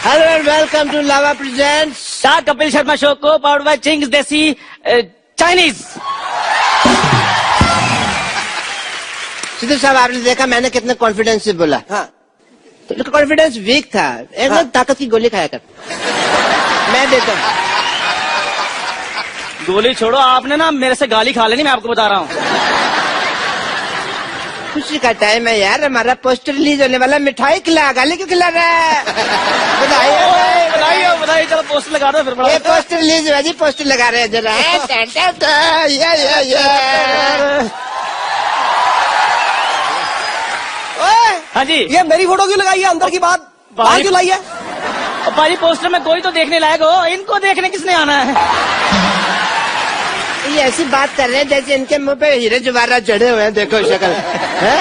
Hello and welcome to Lava presents the Kapil Sharma show co powered by Ching's desi Chinese. Sidhu sahab, आपने देखा मैंने कितने confidence से बोला। हाँ, तो कॉन्फिडेंस वीक था। एक ना ताकत की गोली खाया कर। मैं देता हूँ। गोली छोड़ो, आपने ना मेरे से गाली खा लेनी, मैं आपको बता रहा हूँ। खुशी का टाइम है यार, हमारा पोस्टर रिलीज होने वाला। मिठाई खिला, गाली क्यों खिला रहा है? बधाई बधाई बधाई। चलो पोस्टर लगा दो फिर। ये पोस्टर रिलीज हुआ जी, पोस्टर लगा रहे हैं जरा। हाँ जी, ये मेरी फोटो क्यों लगाई है? अंदर की बात बाहर क्यों लाई है? भाई पोस्टर में कोई तो देखने लायक हो, इनको देखने किसने आना है? ये ऐसी बात कर रहे हैं जैसे इनके मुंह पे हीरे जवाहरात जड़े हुए हैं। देखो शक्ल है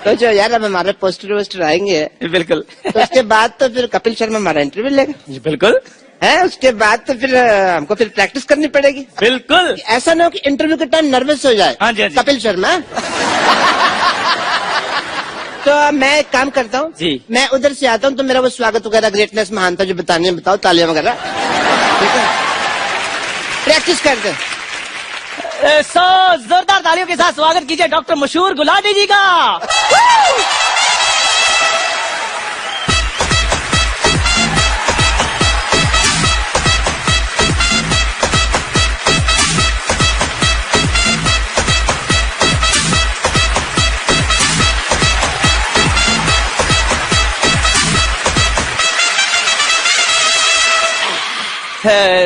तो जो यार, अब हमारे पोस्टर वोस्टर आएंगे बिल्कुल। तो उसके बाद तो फिर कपिल शर्मा हमारा इंटरव्यू लेगा। बिल्कुल है, उसके बाद तो फिर हमको फिर प्रैक्टिस करनी पड़ेगी। बिल्कुल। ऐसा ना हो कि इंटरव्यू के टाइम नर्वस हो जाए। हाँ जी, हाँ जी। कपिल शर्मा तो मैं एक काम करता हूँ जी, मैं उधर से आता हूँ तो मेरा वो स्वागत वगैरह ग्रेटनेस महानता जो बतानी है बताओ, तालियां वगैरह। ठीक है, प्रैक्टिस करते हैं। सो जोरदार तालियों के साथ स्वागत कीजिए डॉक्टर मशहूर गुलाटी जी का।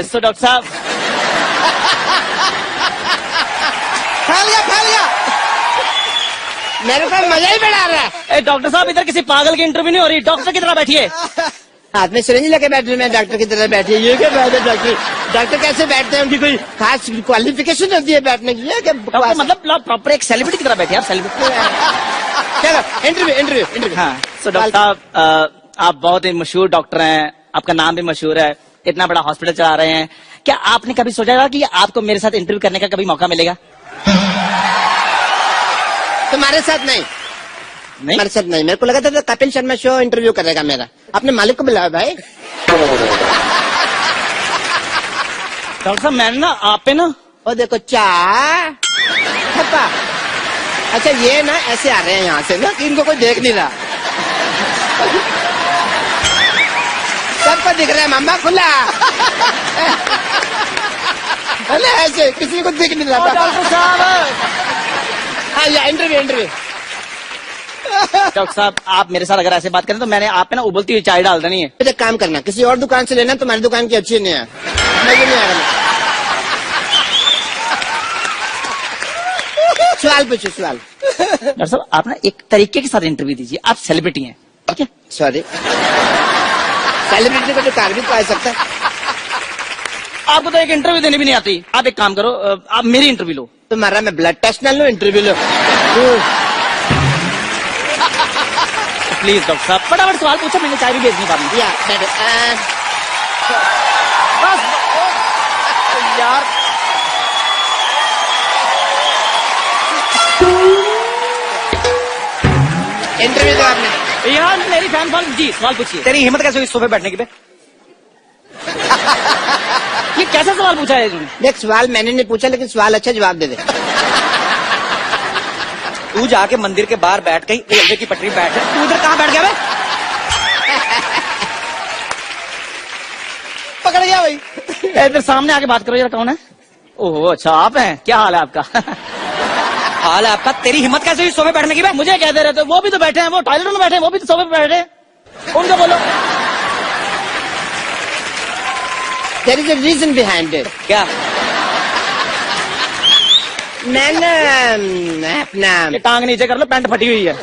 सो डॉक्टर साहब, फैल गया मेरे को मजा ही बढ़ा रहा है। डॉक्टर साहब इधर किसी पागल की इंटरव्यू नहीं हो रही, डॉक्टर की तरह बैठिए। हाथ में सिरिंज लेके बैठे, मैं डॉक्टर की तरह बैठी। ये क्या बात है? डॉक्टर कैसे बैठते हैं? उनकी कोई खास क्वालिफिकेशन होती है बैठने की? डॉक्टर मतलब प्रॉपर एक सेलिब्रिटी की तरह बैठे आप, सेलिब्रिटी। चलो इंटरव्यू। हाँ, सो डॉक्टर साहब आप बहुत ही मशहूर डॉक्टर हैं, आपका नाम भी मशहूर है, इतना बड़ा हॉस्पिटल चला रहे हैं। क्या आपने कभी सोचा था कि आपको मेरे साथ इंटरव्यू करने का कभी मौका मिलेगा? तुम्हारे साथ नहीं? हमारे साथ नहीं। मेरे को लगा था कपिल शर्मा शो इंटरव्यू करेगा मेरा। अपने मालिक को बुलाओ भाई। डॉक्टर साहब मैंने ना आप पे ना, ओ देखो पापा। अच्छा ये ना ऐसे आ रहे हैं यहाँ से ना कि इनको कोई देख नहीं रहा। सबको दिख रहा है मामा खुला। अरे ऐसे किसी को दिख नहीं रहा। डॉक्टर साहब। हाँ या इंटरव्यू। डॉक्टर साहब आप मेरे साथ अगर ऐसे बात करें तो मैंने आप पे ना उबलती हुई चाय डाल देनी है। फिर एक काम करना, किसी और दुकान से लेना, तुम्हारी दुकान की अच्छी नहीं है। मजा नहीं आ रहा। सवाल पूछो सवाल। डॉक्टर साहब आप ना एक तरीके के साथ इंटरव्यू दीजिए, आप सेलिब्रिटी हैं, ठीक है? सॉरी, सेलिब्रिटी को जो कार भी तो आ सकता है। आपको तो एक इंटरव्यू देनी भी नहीं आती। आप एक काम करो, आप मेरी इंटरव्यू लो। तुम्हारा मैं ब्लड टेस्ट ना लो, इंटरव्यू लो। प्लीज डॉक्टर साहब फटाफट सवाल पूछो, मैंने चाय भी भेजनी पानी। या बस यार, इंटरव्यू दो आपने। यार मेरी फैन फॉलोइंग जी, सवाल पूछिए। तेरी हिम्मत कैसे हुई सोफे बैठने की बे? ये कैसा सवाल पूछा है तुमने? देख, सवाल मैंने नहीं पूछा, लेकिन सवाल अच्छा जवाब दे दे। तू जाके मंदिर के बाहर बैठ गई, रेलवे की पटरी बैठ। तू इधर कहाँ बैठ गया बे? पकड़ गया भाई। इधर सामने आके बात करो जरा, कौन है? ओह अच्छा आप हैं, क्या हाल है आपका? हाल है आपका? तेरी हिम्मत कैसे हुई सोफे बैठने की बे? मुझे कहते रहते, वो भी तो बैठे हैं, वो टॉयलेट में बैठे हैं, वो भी तो सोफे पे बैठे हैं, उनको बोलो। There is a reason behind it. क्या? मैंने अपना ये टांग नीचे कर लो, पैंट फटी हुई है।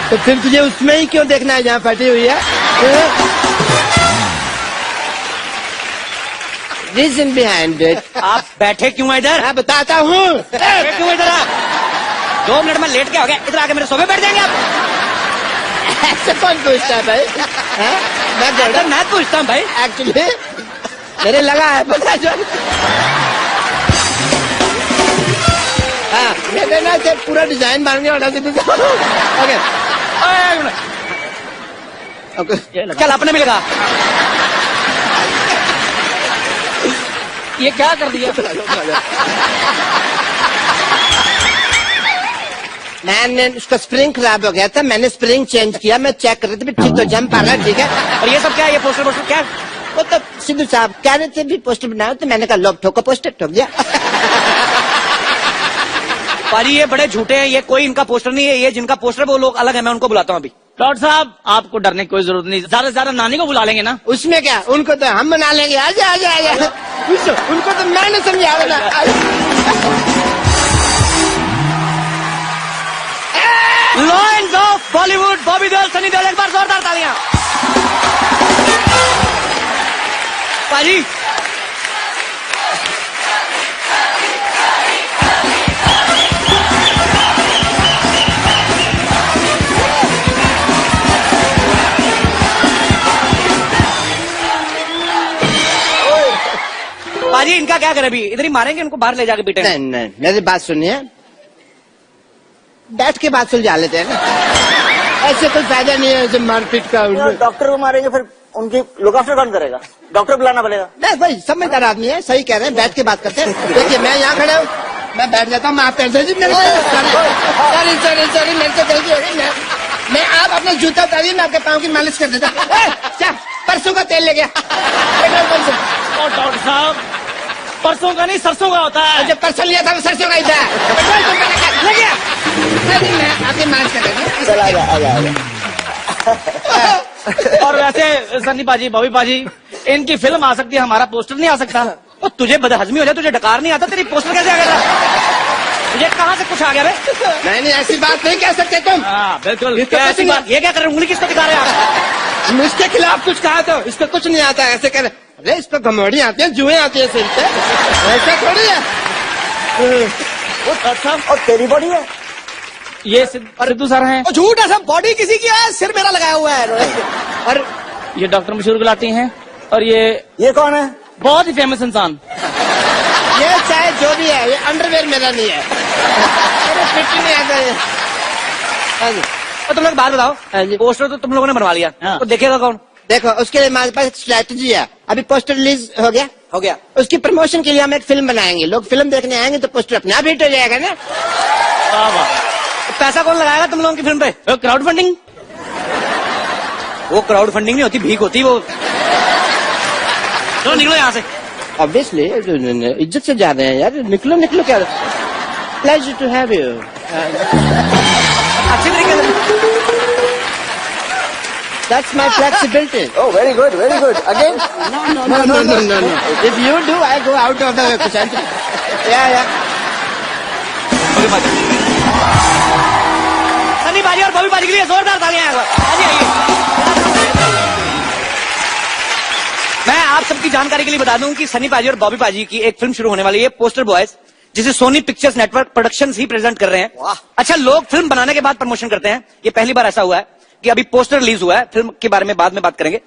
तो फिर तुझे उसमें ही क्यों देखना है जहाँ फटी हुई है? Reason behind it. आप बैठे क्यों हैं इधर? मैं बताता हूँ। बैठे क्यों इधर आप? 2 मिनट में लेट के हो गया, इधर आके मेरे सोफे बैठ जाएंगे आप? ऐसे कौन पूछता है भाई? मैं पूछता हूँ भाई। एक्चुअली मेरे लगा है पता जो। हाँ, मैंने ना पूरा डिजाइन बन गया। ओके, ओके ये लगा। चल अपने भी लगा। ये क्या कर दिया? मैंने उसका स्प्रिंग खराब हो गया था, मैंने स्प्रिंग चेंज किया, मैं चेक कर रही थी ठीक तो जम पा रहा है, ठीक है। और ये सब क्या है? ये पोस्टर पोस्टर क्या है? वो तो सिद्धू साहब कह रहे थे भी पोस्टर बनाओ, तो मैंने कहा लो ठोको पोस्टर, ठोक दिया। पाजी ये बड़े झूठे हैं, ये कोई इनका पोस्टर नहीं है, ये जिनका पोस्टर वो लोग अलग है, मैं उनको बुलाता हूँ अभी। डॉक्टर साहब आपको डरने की कोई जरूरत नहीं, ज्यादा से ज्यादा नानी को बुला लेंगे ना। उसमें क्या, उनको तो हम बना लेंगे, आजा आजा आजा। उनको तो मैंने समझा ना। लॉयंस ऑफ बॉलीवुड, बॉबी देओल, सनी देओल, एक बार जोरदार तालियां। पाजी पाजी इनका क्या करें अभी? इधर ही मारेंगे इनको, बाहर ले जाके पीटेंगे। नहीं नहीं, मेरी बात सुनिए, बैठ के बात सुलझा लेते हैं ना, ऐसे कोई फायदा नहीं है जब मारपीट का। डॉक्टर को मारेंगे फिर उनकी लुक आफ्टर कौन करेगा? डॉक्टर बुलाना पड़ेगा। नहीं भाई, समझदार आदमी है, सही कह रहे हैं, बैठ के बात करते हैं। देखिए मैं यहाँ खड़ा हूँ, मैं बैठ जाता हूँ, मैं आप पैसे जी मेरे सॉरी सॉरी सॉरी, मेरे से गलती हो गई। मैं आप अपना जूता उतारिए, मैं आपके पाँव की मालिश कर देता हूँ। परसों का तेल ले गया। और डॉक्टर साहब परसों का नहीं सरसों का होता है। जब परसों लिया था वो सरसों का ही था। ले गया। नहीं, मैं आपकी मालिश कर देता हूँ। चल आजा। और वैसे सन्नी पाजी, बॉबी पाजी, इनकी फिल्म आ सकती है, हमारा पोस्टर नहीं आ सकता। वो तुझे बदहजमी हो जाए, तुझे डकार नहीं आता, तेरी पोस्टर कैसे आ गया था? तुझे कहाँ से कुछ आ गया? नहीं नहीं, ऐसी बात नहीं कह सकते तुम। हाँ बिल्कुल। क्या ऐसी बात? ये क्या कर रहे हो? उंगली किसको दिखा रहे हैं आप? इसके खिलाफ कुछ कहा तो इसको कुछ नहीं आता, ऐसे करे। अरे इसको घमौड़ी आती है, जुएं आती है सिर से, ऐसा थोड़ी है। वो डॉक्टर साहब और तेरी बॉडी है। ये सिद्धू सर हैं, झूठ है सब, बॉडी किसी की है, सिर मेरा लगाया हुआ है। और ये डॉक्टर मशहूर गुलाटी हैं, और ये कौन है? बहुत ही फेमस इंसान। ये चाहे जो भी है, ये अंडरवेयर मेरा नहीं है, मेरे फिट ही नहीं आता ये। हाँ जी, और तुम लोग बात बताओ, हाँ जी। पोस्टर तो तुम लोगों ने बनवा लिया, हाँ। तो देखेगा कौन? देखो उसके लिए हमारे पास एक स्ट्रैटेजी है। अभी पोस्टर रिलीज हो गया, हो गया। उसकी प्रमोशन के लिए हम एक फिल्म बनाएंगे, लोग फिल्म देखने आएंगे तो पोस्टर अपने आप हिट हो जाएगा ना। वाह वाह। तो पैसा कौन लगाएगा तुम लोगों की फिल्म पे? Crowd funding. वो क्राउड फंडिंग नहीं होती, भीख होती वो। चलो निकलो यहाँ से। ऑब्वियसली इज्जत से जा रहे हैं यार, निकलो निकलो। क्या प्लेजर टू हैव यू। अच्छी तरीके से। That's my flexibility. Oh, very good, very good. Again? No. If you do, I go out of the country. Yeah. Sunny पाजी और बॉबी पाजी के लिए जोरदार तालियां हैं। आइए। मैं आप सबकी जानकारी के लिए बता दूं कि सनी पाजी और बॉबी पाजी की एक फिल्म शुरू होने वाली है, पोस्टर बॉयज, जिसे सोनी पिक्चर्स नेटवर्क प्रोडक्शंस ही प्रेजेंट कर रहे हैं। वाह। अच्छा, लोग फिल्म बनाने के बाद प्रमोशन करते हैं, ये पहली बार ऐसा हुआ है कि अभी पोस्टर रिलीज हुआ है, फिल्म के बारे में बाद में बात करेंगे।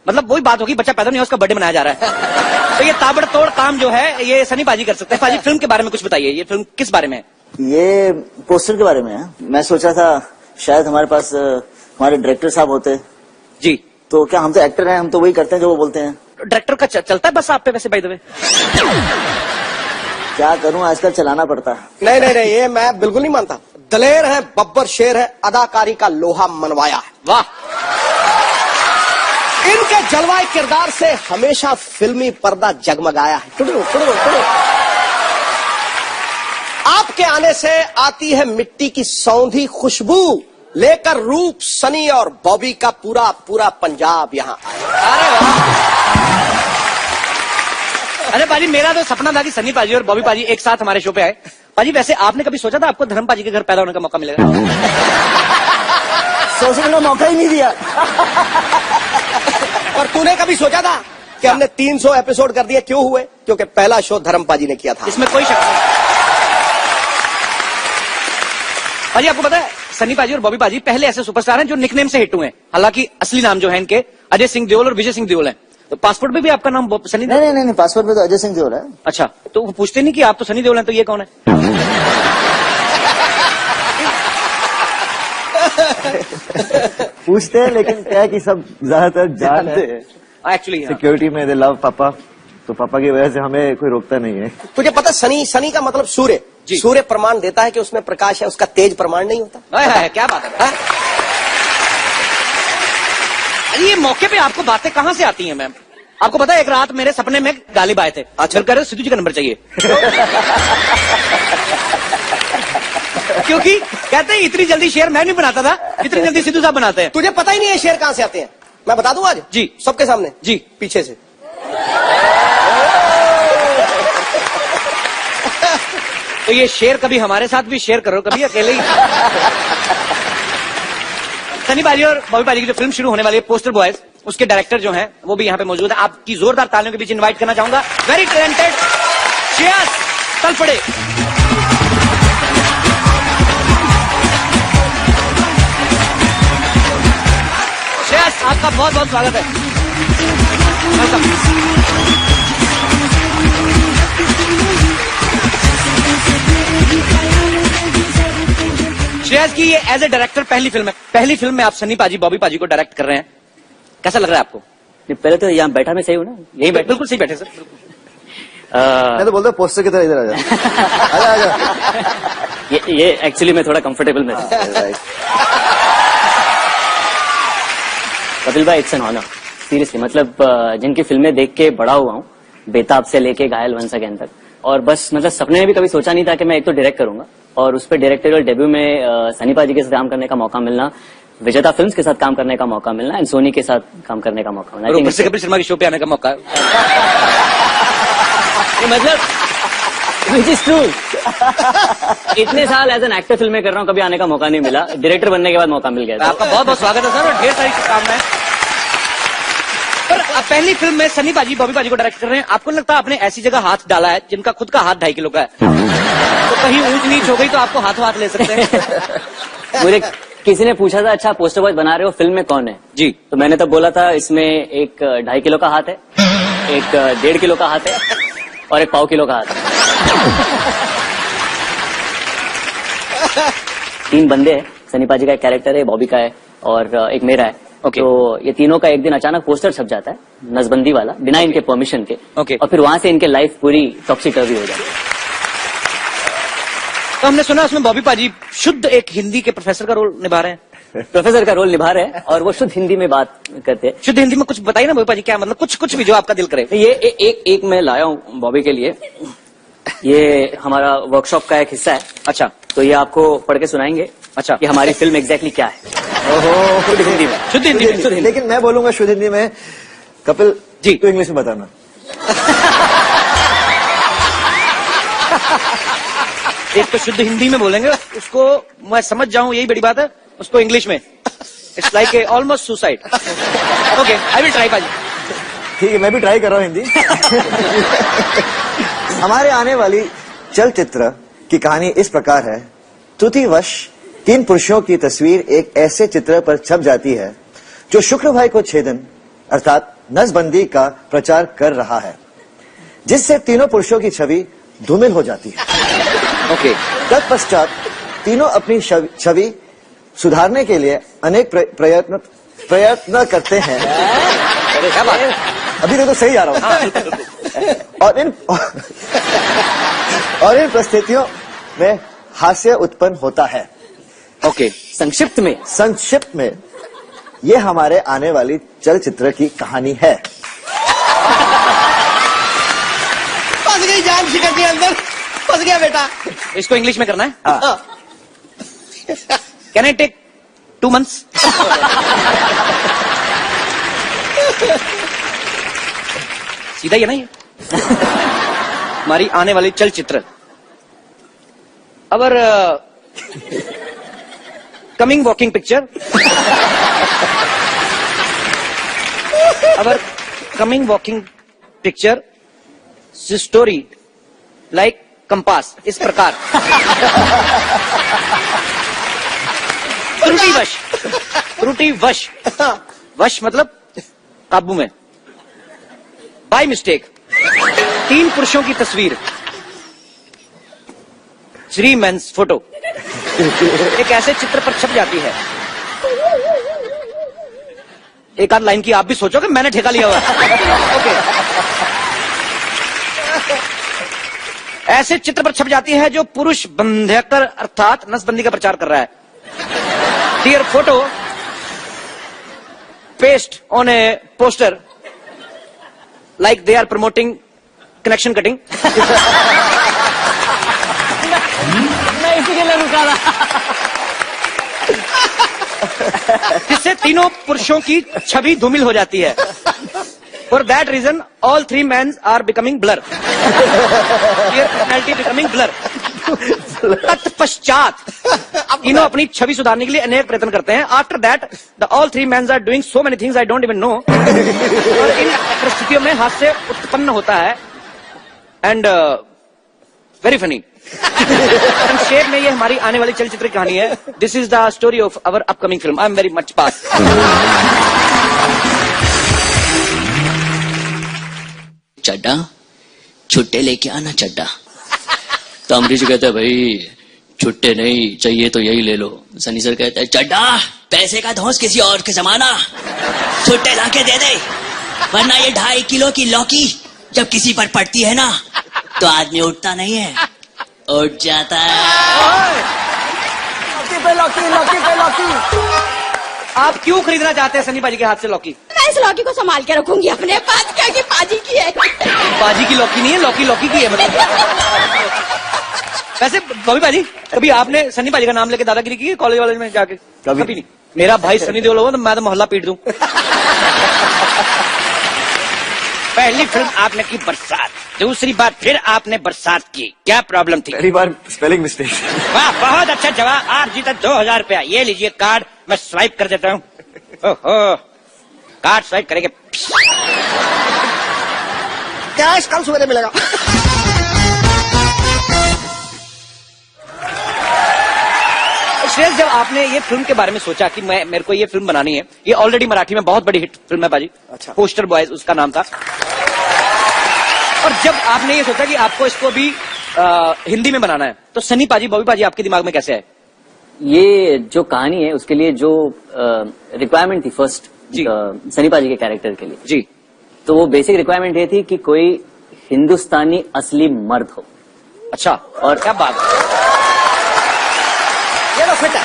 मतलब वही बात होगी, बच्चा पैदा नहीं हुआ, उसका बर्थडे मनाया जा रहा है। तो ये ताबड़तोड़ काम जो है ये सनी पाजी कर सकते हैं। पाजी फिल्म के बारे में कुछ बताइए, ये फिल्म किस बारे में है? ये पोस्टर के बारे में है। मैं सोचा था शायद हमारे पास हमारे डायरेक्टर साहब होते, जी। तो क्या हम तो एक्टर हैं, हम तो वही करते हैं जो वो बोलते हैं। डायरेक्टर का चलता है बस आप पे वैसे, बाय द वे? क्या करूं, आजकल चलाना पड़ता है। नहीं, ये मैं बिल्कुल नहीं मानता। दलेर है, बब्बर शेर है, अदाकारी का लोहा मनवाया है। वाह। इनके जलवाए किरदार से हमेशा फिल्मी पर्दा जगमगाया है। टुडू। आपके आने से आती है मिट्टी की सौंधी खुशबू, लेकर रूप सनी और बॉबी का पूरा पंजाब यहाँ आया। अरे वाह। अरे पाजी, मेरा तो सपना था कि सनी पाजी और बॉबी पाजी एक साथ हमारे शो पे आए। पाजी वैसे आपने कभी सोचा था आपको धर्म पाजी के घर पैदा होने का मौका मिलेगा? सोचने का मौका ही नहीं दिया। और तूने कभी सोचा था कि हमने 300 एपिसोड कर दिए? क्यों हुए? क्योंकि पहला शो धर्म पाजी ने किया था। इसमें कोई शक नहीं। पाजी आपको पता है सनी पाजी और बॉबी पाजी पहले ऐसे सुपरस्टार हैं जो निकनेम से हिट हुए हैं, हालांकि असली नाम जो है इनके अजय सिंह देओल और विजय सिंह देओल है। तो पासपोर्ट में भी आपका नाम सनी देओल? नहीं, पासपोर्ट में तो अजय सिंह देओल है। अच्छा, तो वो पूछते नहीं कि आप तो सनी देओल हैं, तो ये कौन है? पूछते हैं, लेकिन क्या है कि सब ज्यादातर जानते हैं एक्चुअली सिक्योरिटी में, दे लव पापा, तो पापा की वजह से हमें कोई रोकता नहीं है। तुझे पता सनी का मतलब सूर्य। जी। सूर्य प्रमाण देता है कि उसमें प्रकाश है, उसका तेज प्रमाण नहीं होता। है क्या बात है? अरे ये मौके पे आपको बातें कहां से आती हैं मैम? आपको पता है एक रात मेरे सपने में गालिब आए थे। अच्छा। कह रहे सिद्धू जी का नंबर चाहिए। क्योंकि कहते हैं इतनी जल्दी शेयर मैं नहीं बनाता था, इतनी जल्दी सिद्धू साहब बनाते हैं। तुझे पता ही नहीं है शेर कहां से आते हैं। मैं बता दूं आज जी। सबके सामने जी। पीछे से। तो ये शेयर कभी हमारे साथ भी शेयर करो, कभी अकेले ही। सनी पाजी और बॉबी पाजी की जो फिल्म शुरू होने वाली है पोस्टर बॉयज, उसके डायरेक्टर जो हैं वो भी यहाँ पे मौजूद है। आपकी जोरदार तालियों के बीच इनवाइट करना चाहूंगा वेरी टैलेंटेड श्रेयस तलपड़े। श्रेयस आपका बहुत बहुत स्वागत है। वेलकम। श्रेयस की ये एज ए डायरेक्टर पहली फिल्म है। पहली फिल्म में आप सनी पाजी बॉबी पाजी को डायरेक्ट कर रहे हैं, कैसा लग रहा है आपको? पहले तो यहाँ बैठा मैं सही हूँ ना, यही बैठा। बिल्कुल सही बैठे सर। मैं तो बोलता हूँ पोस्टर की तरह इधर आ जा। आजा आजा। ये एक्चुअली मैं थोड़ा कंफर्टेबल में था। कपिल भाई इट्स एन ऑनर सीरियसली, मतलब जिनकी फिल्में देख के बड़ा हुआ हूँ, बेताब से लेके घायल वंस अगेन तक, और बस मतलब सपने में भी कभी सोचा नहीं था कि मैं एक तो डायरेक्ट करूंगा और उस पर डायरेक्टोरियल डेब्यू में सनी पाजी के साथ काम करने का मौका मिलना, विजेता फिल्म्स के साथ काम करने का मौका मिलना एंड सोनी के साथ काम करने का मौका मिलना, ऊपर से कपिल शर्मा की शो पे आने का मौका। मतलब विच इज ट्रू। इतने साल एज एन एक्टर फिल्में कर रहा हूँ, कभी आने का मौका नहीं मिला, डायरेक्टर बनने के बाद मौका मिल गया। आपका बहुत बहुत स्वागत है सर, और ढेर सारी शुभकामनाएं। पर आप पहली फिल्म में सनी पाजी बॉबी पाजी को डायरेक्ट कर रहे हैं, आपको लगता है आपने ऐसी जगह हाथ डाला है जिनका खुद का हाथ 2.5 किलो का है, तो कहीं ऊंच नीच हो गई तो आपको हाथों हाथ ले सकते हैं। मुझे किसी ने पूछा था अच्छा पोस्टर बॉय बना रहे हो, फिल्म में कौन है जी, तो मैंने तब बोला था इसमें एक 2.5 किलो का हाथ है, एक 1.5 किलो का हाथ है और एक 1.25 किलो का हाथ है। 3 बंदे हैं, सनी पाजी का एक कैरेक्टर है, बॉबी का है और एक मेरा है। Okay. तो ये तीनों का एक दिन अचानक पोस्टर छप जाता है नसबंदी वाला, बिना इनके परमिशन के। Okay. और फिर वहां से इनके लाइफ पूरी टॉक्सी टर्वी हो जाती है। तो हमने सुना उसमें बॉबी पाजी शुद्ध एक हिंदी के प्रोफेसर का रोल निभा रहे हैं। प्रोफेसर का रोल निभा रहे हैं और वो शुद्ध हिंदी में बात करते हैं। शुद्ध हिंदी में कुछ बताइए ना बॉबी पाजी, क्या मतलब कुछ भी जो आपका दिल करे। ये एक मैं लाया हूँ बॉबी के लिए, ये हमारा वर्कशॉप का एक हिस्सा है। अच्छा, तो ये आपको पढ़ के सुनाएंगे। अच्छा, कि हमारी फिल्म एग्जैक्टली क्या है। ओहो, शुद्ध हिंदी में। शुद्ध हिंदी में, शुद्ध हिंदी। लेकिन मैं बोलूंगा शुद्ध हिंदी में। कपिल जी। तो इंग्लिश में बताना। एक तो शुद्ध हिंदी में बोलेंगे, उसको मैं समझ जाऊं यही बड़ी बात है, उसको इंग्लिश में it's like a almost suicide. Okay, I will try पाजी। ठीक है, मैं भी ट्राई कर रहा हूँ हिंदी। हमारे आने वाली चलचित्र की कहानी इस प्रकार है। त्रुटिवश 3 पुरुषों की तस्वीर एक ऐसे चित्र पर छप जाती है जो शुक्र भाई को छेदन अर्थात नसबंदी का प्रचार कर रहा है, जिससे तीनों पुरुषों की छवि धूमिल हो जाती है। ओके, तत्पश्चात तीनों अपनी छवि सुधारने के लिए अनेक प्रयत्न करते हैं। क्या बात है? अभी तो सही जा रहा हूं। और इन परिस्थितियों में हास्य उत्पन्न होता है। ओके, संक्षिप्त में ये हमारे आने वाली चलचित्र की कहानी है। फंस गई जान शिकर के अंदर, फंस गया बेटा। इसको इंग्लिश में करना है। हाँ। Can I take 2 months? सीधा ही है ना ये हमारी आने वाली चलचित्र। Our coming walking picture, our coming walking picture story like compass, इस प्रकार। त्रुटिवश वश मतलब काबू में, बाय मिस्टेक 3 पुरुषों की तस्वीर, 3 मेंस फोटो एक ऐसे चित्र पर छप जाती है एक आध लाइन की आप भी सोचो कि मैंने ठेका लिया हुआ है। ओके। ऐसे चित्र पर छप जाती है जो पुरुष बंध्यकर अर्थात नसबंदी का प्रचार कर रहा है। Dear photo paste on a poster like they are promoting connection cutting. मैं इसी के लिए रुका था। जिससे तीनों पुरुषों की छवि धूमिल हो जाती है। For that reason all three man are becoming blur. Personality becoming blur. तत्पश्चात तीनों अपनी छवि सुधारने के लिए अनेक प्रयत्न करते हैं। After that the all three man are doing so many things I don't even know. और इन परिस्थितियों में हास्य उत्पन्न होता है एंड वेरी फनी। संक्षेप में ये हमारी आने वाली चलचित्र की कहानी है। This is the story of our upcoming film. I am very much pass. चड्डा छुट्टे लेके आना चड्डा। तो अमरीश कहता है भाई छुट्टे नहीं चाहिए तो यही ले लो। सनी सर कहता है चड्डा पैसे का धौंस किसी और के जमाना, छुट्टे लाके दे दे, वरना ये 2.5 किलो की लौकी जब किसी पर पड़ती है ना तो आदमी उठता नहीं है, उठ जाता है। लौकी। आप क्यों खरीदना चाहते हैं सनी पाजी के हाथ से लौकी? मैं इस लौकी को संभाल के रखूंगी अपने पास, क्या कि पाजी की है। पाजी की लौकी नहीं है, लौकी लौकी की है मतलब। वैसे बॉबी पाजी कभी आपने सनी पाजी का नाम लेके दादागिरी की कॉलेज वाले में जाके? कभी नहीं। मेरा भाई सनी देओल होगा तो मैं तो मोहल्ला पीट दूं। पहली फिल्म आपने की बरसात, दूसरी बार फिर आपने बरसात की, क्या प्रॉब्लम थी? पहली बार स्पेलिंग मिस्टेक। वाह बहुत अच्छा जवाब। आप जीता 2000 रुपया। ये लीजिए कार्ड, मैं स्वाइप कर देता हूँ। ओहो कार्ड स्वाइप करेंगे। कैश कल सवेरे मिलेगा। श्रेयस जब आपने ये फिल्म के बारे में सोचा कि मेरे को ये फिल्म बनानी है, ये ऑलरेडी मराठी में बहुत बड़ी हिट फिल्म है बाजी। अच्छा। पोस्टर बॉयज उसका नाम था। और जब आपने ये सोचा कि आपको इसको भी हिंदी में बनाना है तो सनी पाजी बॉबी पाजी आपके दिमाग में कैसे आए? ये जो कहानी है उसके लिए जो रिक्वायरमेंट थी फर्स्ट जी। सनी पाजी के कैरेक्टर के लिए, जी। तो वो बेसिक रिक्वायरमेंट ये थी कि कोई हिंदुस्तानी असली मर्द हो। अच्छा। और क्या बात है, ये तो फिट है।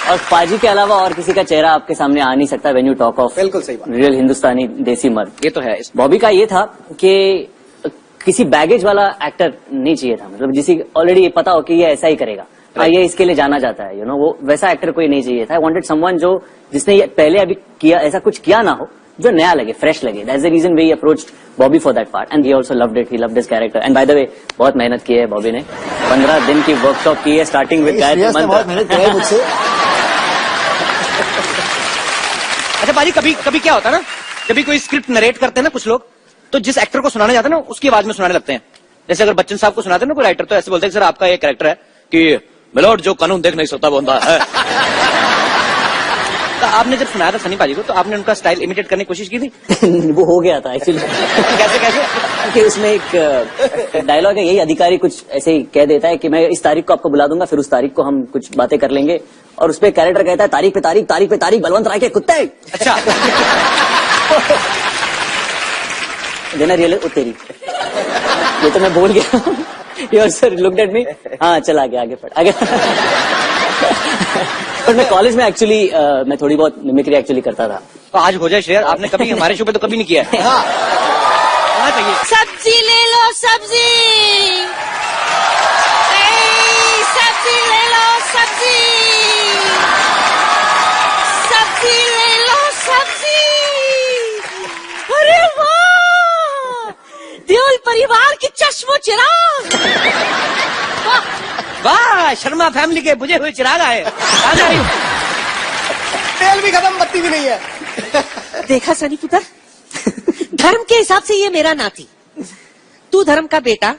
और पाजी के अलावा और किसी का चेहरा आपके सामने आ नहीं सकता व्हेन यू टॉक ऑफ बिल्कुल सही बात। रियल हिंदुस्तानी देसी मर्द। ये तो है। बॉबी का ये था कि किसी बैगेज वाला एक्टर नहीं चाहिए था, मतलब जिसे ऑलरेडी ये पता हो कि ये ऐसा ही करेगा, ये इसके लिए जाना जाता है, वो वैसा एक्टर कोई नहीं चाहिए था। आई वांटेड समवन जो जिसने ये पहले अभी किया ऐसा कुछ किया ना हो, जो नया लगे, फ्रेश लगे। That's the reason we approached Bobby for that part and he also loved it. He loved his character and by the way बहुत मेहनत की है बॉबी ने। 15 दिन की वर्कशॉप की है स्टार्टिंग विद गायत्री बहुत मंत्र। मेहनत करी है मुझसे। अच्छा पाजी कभी क्या होता है ना, जब भी कोई स्क्रिप्ट नरेट करते हैं ना कुछ लोग, तो जिस एक्टर को सुनाने जाते हैं ना उसकी आवाज में सुनाने लगते हैं। जैसे अगर बच्चन साहब को सुनाते हैं ना कोई राइटर, तो ऐसे बोलते हैं सर आपका ये कैरेक्टर है कि मिलोड जो कानून देख नहीं सकता वो अंधा है। तो आपने जब सुनाया था सनी पाजी को तो आपने उनका स्टाइल इमिटेट करने की कोशिश की थी? वो हो गया था एक्चुअली। कैसे कैसे? कि उसमें एक डायलॉग है, यही अधिकारी कुछ ऐसे ही कह देता है कि मैं इस तारीख को आपको बुला दूंगा, फिर उस तारीख को हम कुछ बातें कर लेंगे, और उस पर कैरेक्टर कहता है तारीख पे तारीख, तारीख पे तारीख, बलवंत राय के कुत्ते। अच्छा। देना रियल तेरी, ये तो मैं बोल गया। Your sir looked at me, हाँ चल आगे आगे पढ़ आगे। पर मैं कॉलेज में एक्चुअली मैं थोड़ी बहुत मिमिक्री एक्चुअली करता था। तो आज हो जाए शेयर, आपने कभी हमारे शो पे तो कभी नहीं किया है। हाँ। होना चाहिए। सब्जी ले लो सब्जी, सब्जी ले लो सब्जी, सब्जी ले लो सब्जी। अरे वाह, देओल परिवार की चश्मो चिराग। वाह, शर्मा फैमिली के बुझे हुए चिराग आए। तेल भी खत्म, बत्ती भी नहीं है। देखा सनी पुत्र, धर्म के हिसाब से ये मेरा नाती, तू धर्म का बेटा,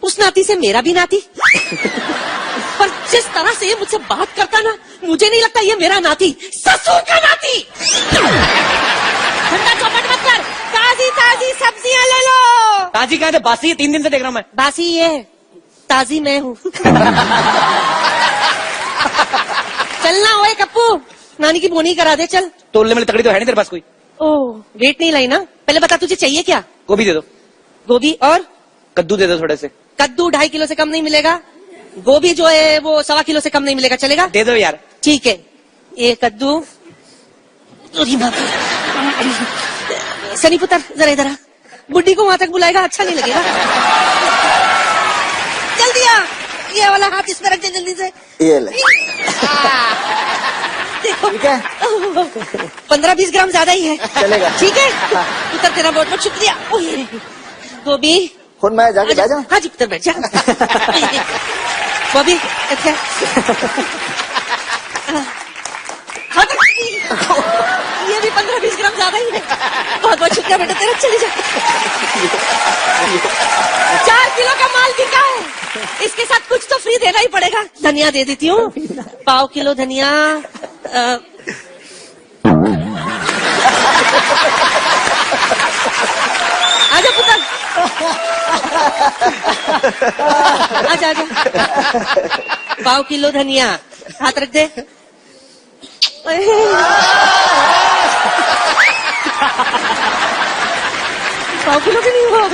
उस नाती से मेरा भी नाती। पर जिस तरह से ये मुझसे बात करता ना, मुझे नहीं लगता ये मेरा नाती, ससुर का नाती। ठंडा चौपट मत कर, ताजी ताजी सब्जियां ले लो। ताजी कहा थे, बासी है, 3 दिन से देख रहा हूं मैं। बासी ये है, ताजी मैं हूँ। चलना ओए कप्पू, नानी की बोनी करा दे चल। तोलने में तगड़ी तो है नहीं तेरे पास कोई? ओह, वेट नहीं लाई ना? पहले बता तुझे चाहिए क्या? गोभी दे दो, गोभी और कद्दू दे दो थोड़े से। कद्दू 2.5 किलो से कम नहीं मिलेगा। गोभी जो है वो 1.25 किलो से कम नहीं मिलेगा, चलेगा? दे दो यार। ठीक है, ये कद्दू। अरे बाप रे। सनी पुत्र जरा इधर आ, बुड्ढी को वहां तक बुलाएगा, अच्छा नहीं लगेगा। जल्दी आ, ये वाला हाथ इसमें रख दे जल्दी से। ये ले। देखो ठीक है 15-20 ग्राम ज्यादा ही है, चलेगा। ठीक है पुत्र, तेरा बहुत बहुत शुक्रिया। ओए, गोभी खुद मैं जाके बैठ जाऊं? हाँ जी पुत्र बैठ जा। बॉबी अच्छा हाँ तो ये भी 15-20 ग्राम ज्यादा ही है। बहुत बहुत शुक्रिया बेटा तेरा, चले जा। 4 किलो का माल बिका है, इसके साथ कुछ तो फ्री देना ही पड़ेगा। धनिया दे देती हूँ, 1/4 किलो धनिया। आजा पुत्र, आजा आजा। 1/4 किलो धनिया, हाथ रख दे। 1/4 किलो भी नहीं हुआ।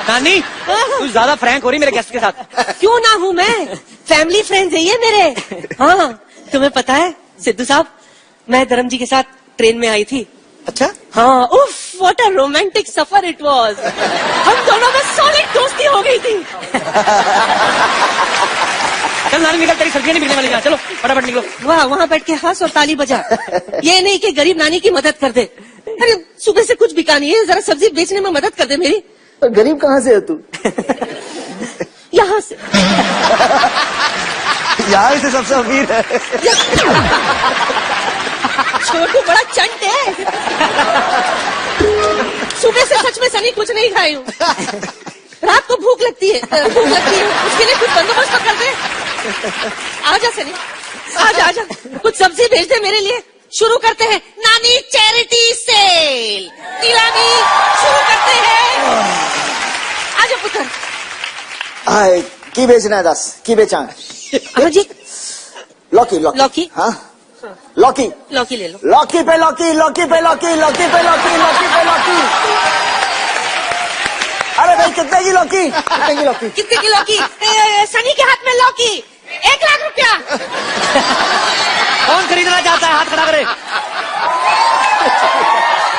नानी तू ज्यादा फ्रैंक हो रही मेरे गेस्ट के साथ। क्यों ना हूँ मैं, फैमिली फ्रेंड्स है ये मेरे। हाँ तुम्हें पता है सिद्धू साहब, मैं धर्म जी के साथ ट्रेन में आई थी। अच्छा, हाँ उफ, what a romantic suffer it was. हम दोनों में सॉलिड दोस्ती हो गई थी। चल नानी निकल, तेरी सब्जियां नहीं बिकने वाली। चलो फटाफट निकलो। वाह, वहाँ बैठ के हंस और ताली बजा। ये नहीं कि गरीब नानी की मदद कर दे। अरे सुबह से कुछ बिका नहीं है, जरा सब्जी बेचने में मदद कर दे मेरी। तो गरीब कहाँ से है तू? यहाँ से। यहाँ से सबसे अमीर है। छोटू बड़ा चंट है। सुबह से सच में सनी कुछ नहीं खाई हूँ। रात को भूख लगती है, उसके लिए कुछ बंदोबस्त तो कर दे। आजा सनी, आजा आजा, कुछ सब्जी भेज दे मेरे लिए। शुरू करते हैं नानी चैरिटी सेल, नीलामी शुरू करते हैं। आजा पुत्र। हाय, की बेचना है 10 की बेचा है? हाँ जी, लौकी लौकी लौकी? हाँ लौकी लौकी ले लो। लौकी पे लौकी, लौकी पे लौकी, लौकी पे लौकी, लौकी पे लौकी। अरे भाई कितने की लौकी? कितने की लौकी? कितने की लौकी? सनी के हाथ में लौकी, 1 लाख रुपया। कौन खरीदना चाहता है, हाथ खड़ा करे।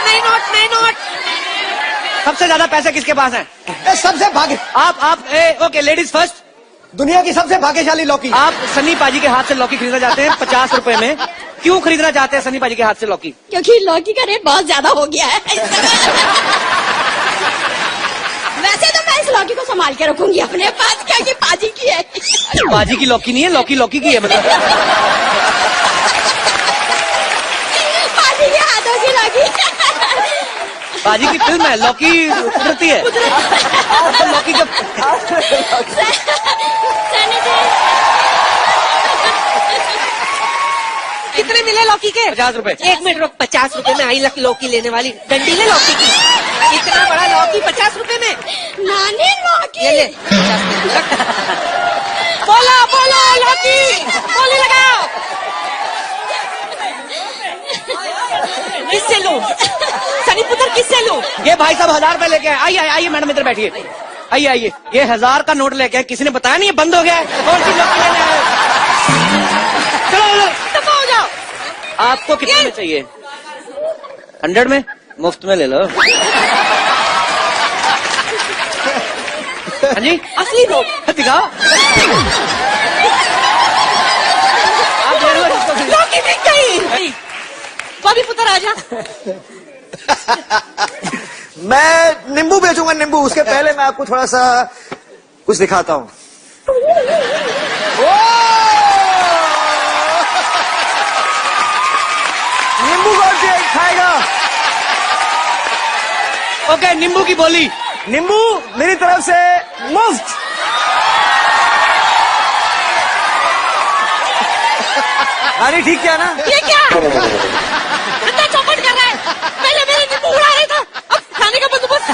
नहीं नोट, नहीं नोट। सबसे ज्यादा पैसे किसके पास हैं? सबसे भाग्य, आप ओके, लेडीज फर्स्ट। दुनिया की सबसे भाग्यशाली लौकी। आप सन्नी पाजी के हाथ से लौकी खरीदना चाहते हैं 50 रुपए में। क्यों खरीदना चाहते हैं सन्नी पाजी के हाथ से लौकी? क्योंकि लौकी का रेट बहुत ज्यादा हो गया है। वैसे तो मैं इस लौकी को संभाल के रखूंगी अपने पास, क्योंकि पाजी की है। पाजी की लौकी नहीं है, लौकी लौकी की है मतलब। पाजी के हाथों की लौकी। पाजी की फिल्म है, लौकी कुदरती है। तो लौकी जब कितने मिले लौकी के? 50 रुपए। 1 मिनट रुक, 50 रुपए में आई लौकी लेने वाली डंडी ले लौकी की। इतना बड़ा लौकी 50 रुपए में? नानी लौकी ये ले। बोलो बोलो लौकी, बोली लगाओ। किससे लूं? सनी पुत्र किससे लूं? ये भाई साहब 1000 रुपए लेके आए। आइए आइए मैडम, इधर बैठिए। आइए आइए, ये 1000 का नोट लेके आए। किसी ने बताया नहीं ये बंद हो गया है? कौन सी लौकी लेने आए? चलो दफा हो जाओ। आपको कितने में चाहिए? 100 में? मुफ्त में ले लो। हाँ जी, असली नोट दिखाओ। आप दे रहे हो जिसको खरीदो। लौकी बिक गई। बॉबी पुत्र आजा। मैं नींबू बेचूंगा, नींबू। उसके पहले मैं आपको थोड़ा सा कुछ दिखाता हूँ। नींबू कौन सी खाएगा? ओके, नींबू की बोली। नींबू मेरी तरफ से मुफ्त। अरे ठीक क्या ना? ये क्या? इतना चौपट कर रहा है। पहले मेरे नींबू उड़ा रहा था, अब खाने का बंदोबस्त।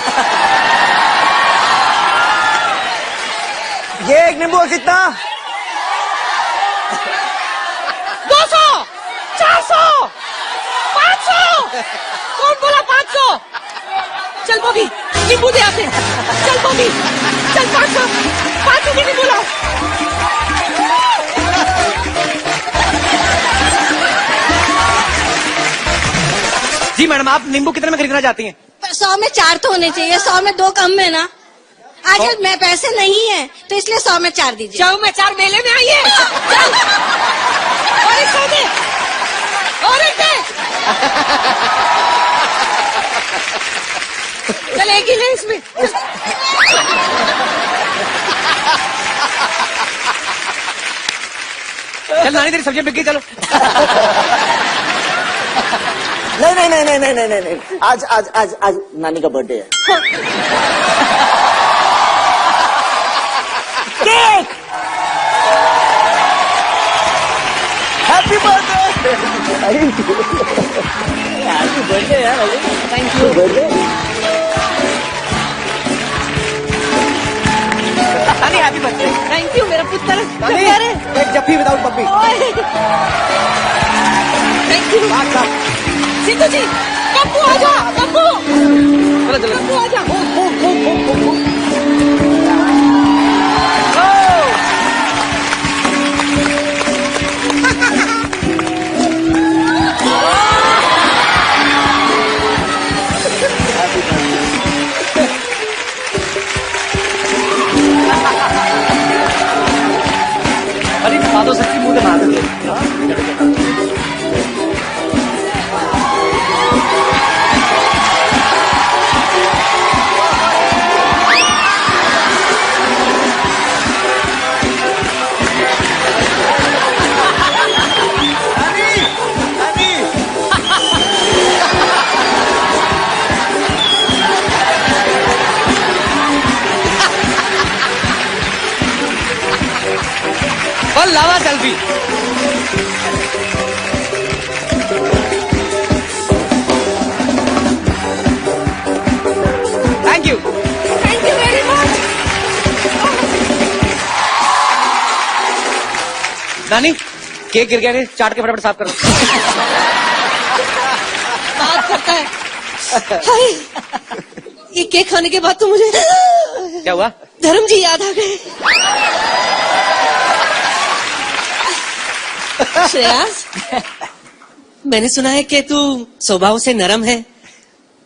ये एक नींबू का कितना? 200, 400, 500। कौन बॉबी, नींबू दे आते। चल बॉबी, चल 5 रुपए नींबू लाओ। जी मैडम, आप नींबू कितने में खरीदना चाहती हैं? 100 में 4 तो होने चाहिए, 100 में 2 कम है ना। आजकल मैं पैसे नहीं है तो इसलिए 100 में 4 दीजिए। 100 में 4 मेले में आई है। चल और एक 100 दे, और एक दे। चल एक ही ले इसमें। चल नानी तेरी सब्जी बिक गई, चलो। नहीं, आज नानी का बर्थडे है। Cake, happy birthday. Happy birthday यार, थैंक यू। बर्थडे नानी हैप्पी बर्थडे। थैंक यू मेरा पुत्र। एक जफ्फी विदाउट पप्पी। Thank you. सिद्धू जी, पप्पू आ जा, पप्पू। चलो पप्पू आ जा। अरे सादो सच्ची मुंह से मार दे। और Lava selfie. Thank you very much. नानी, केक गिर गया, चाट के फटाफट साफ करो। बात करता है। हाय, ये केक खाने के बाद तो मुझे क्या हुआ? धर्म जी याद आ गए। श्रेयास, मैंने सुना है कि तू स्वभाव से नरम है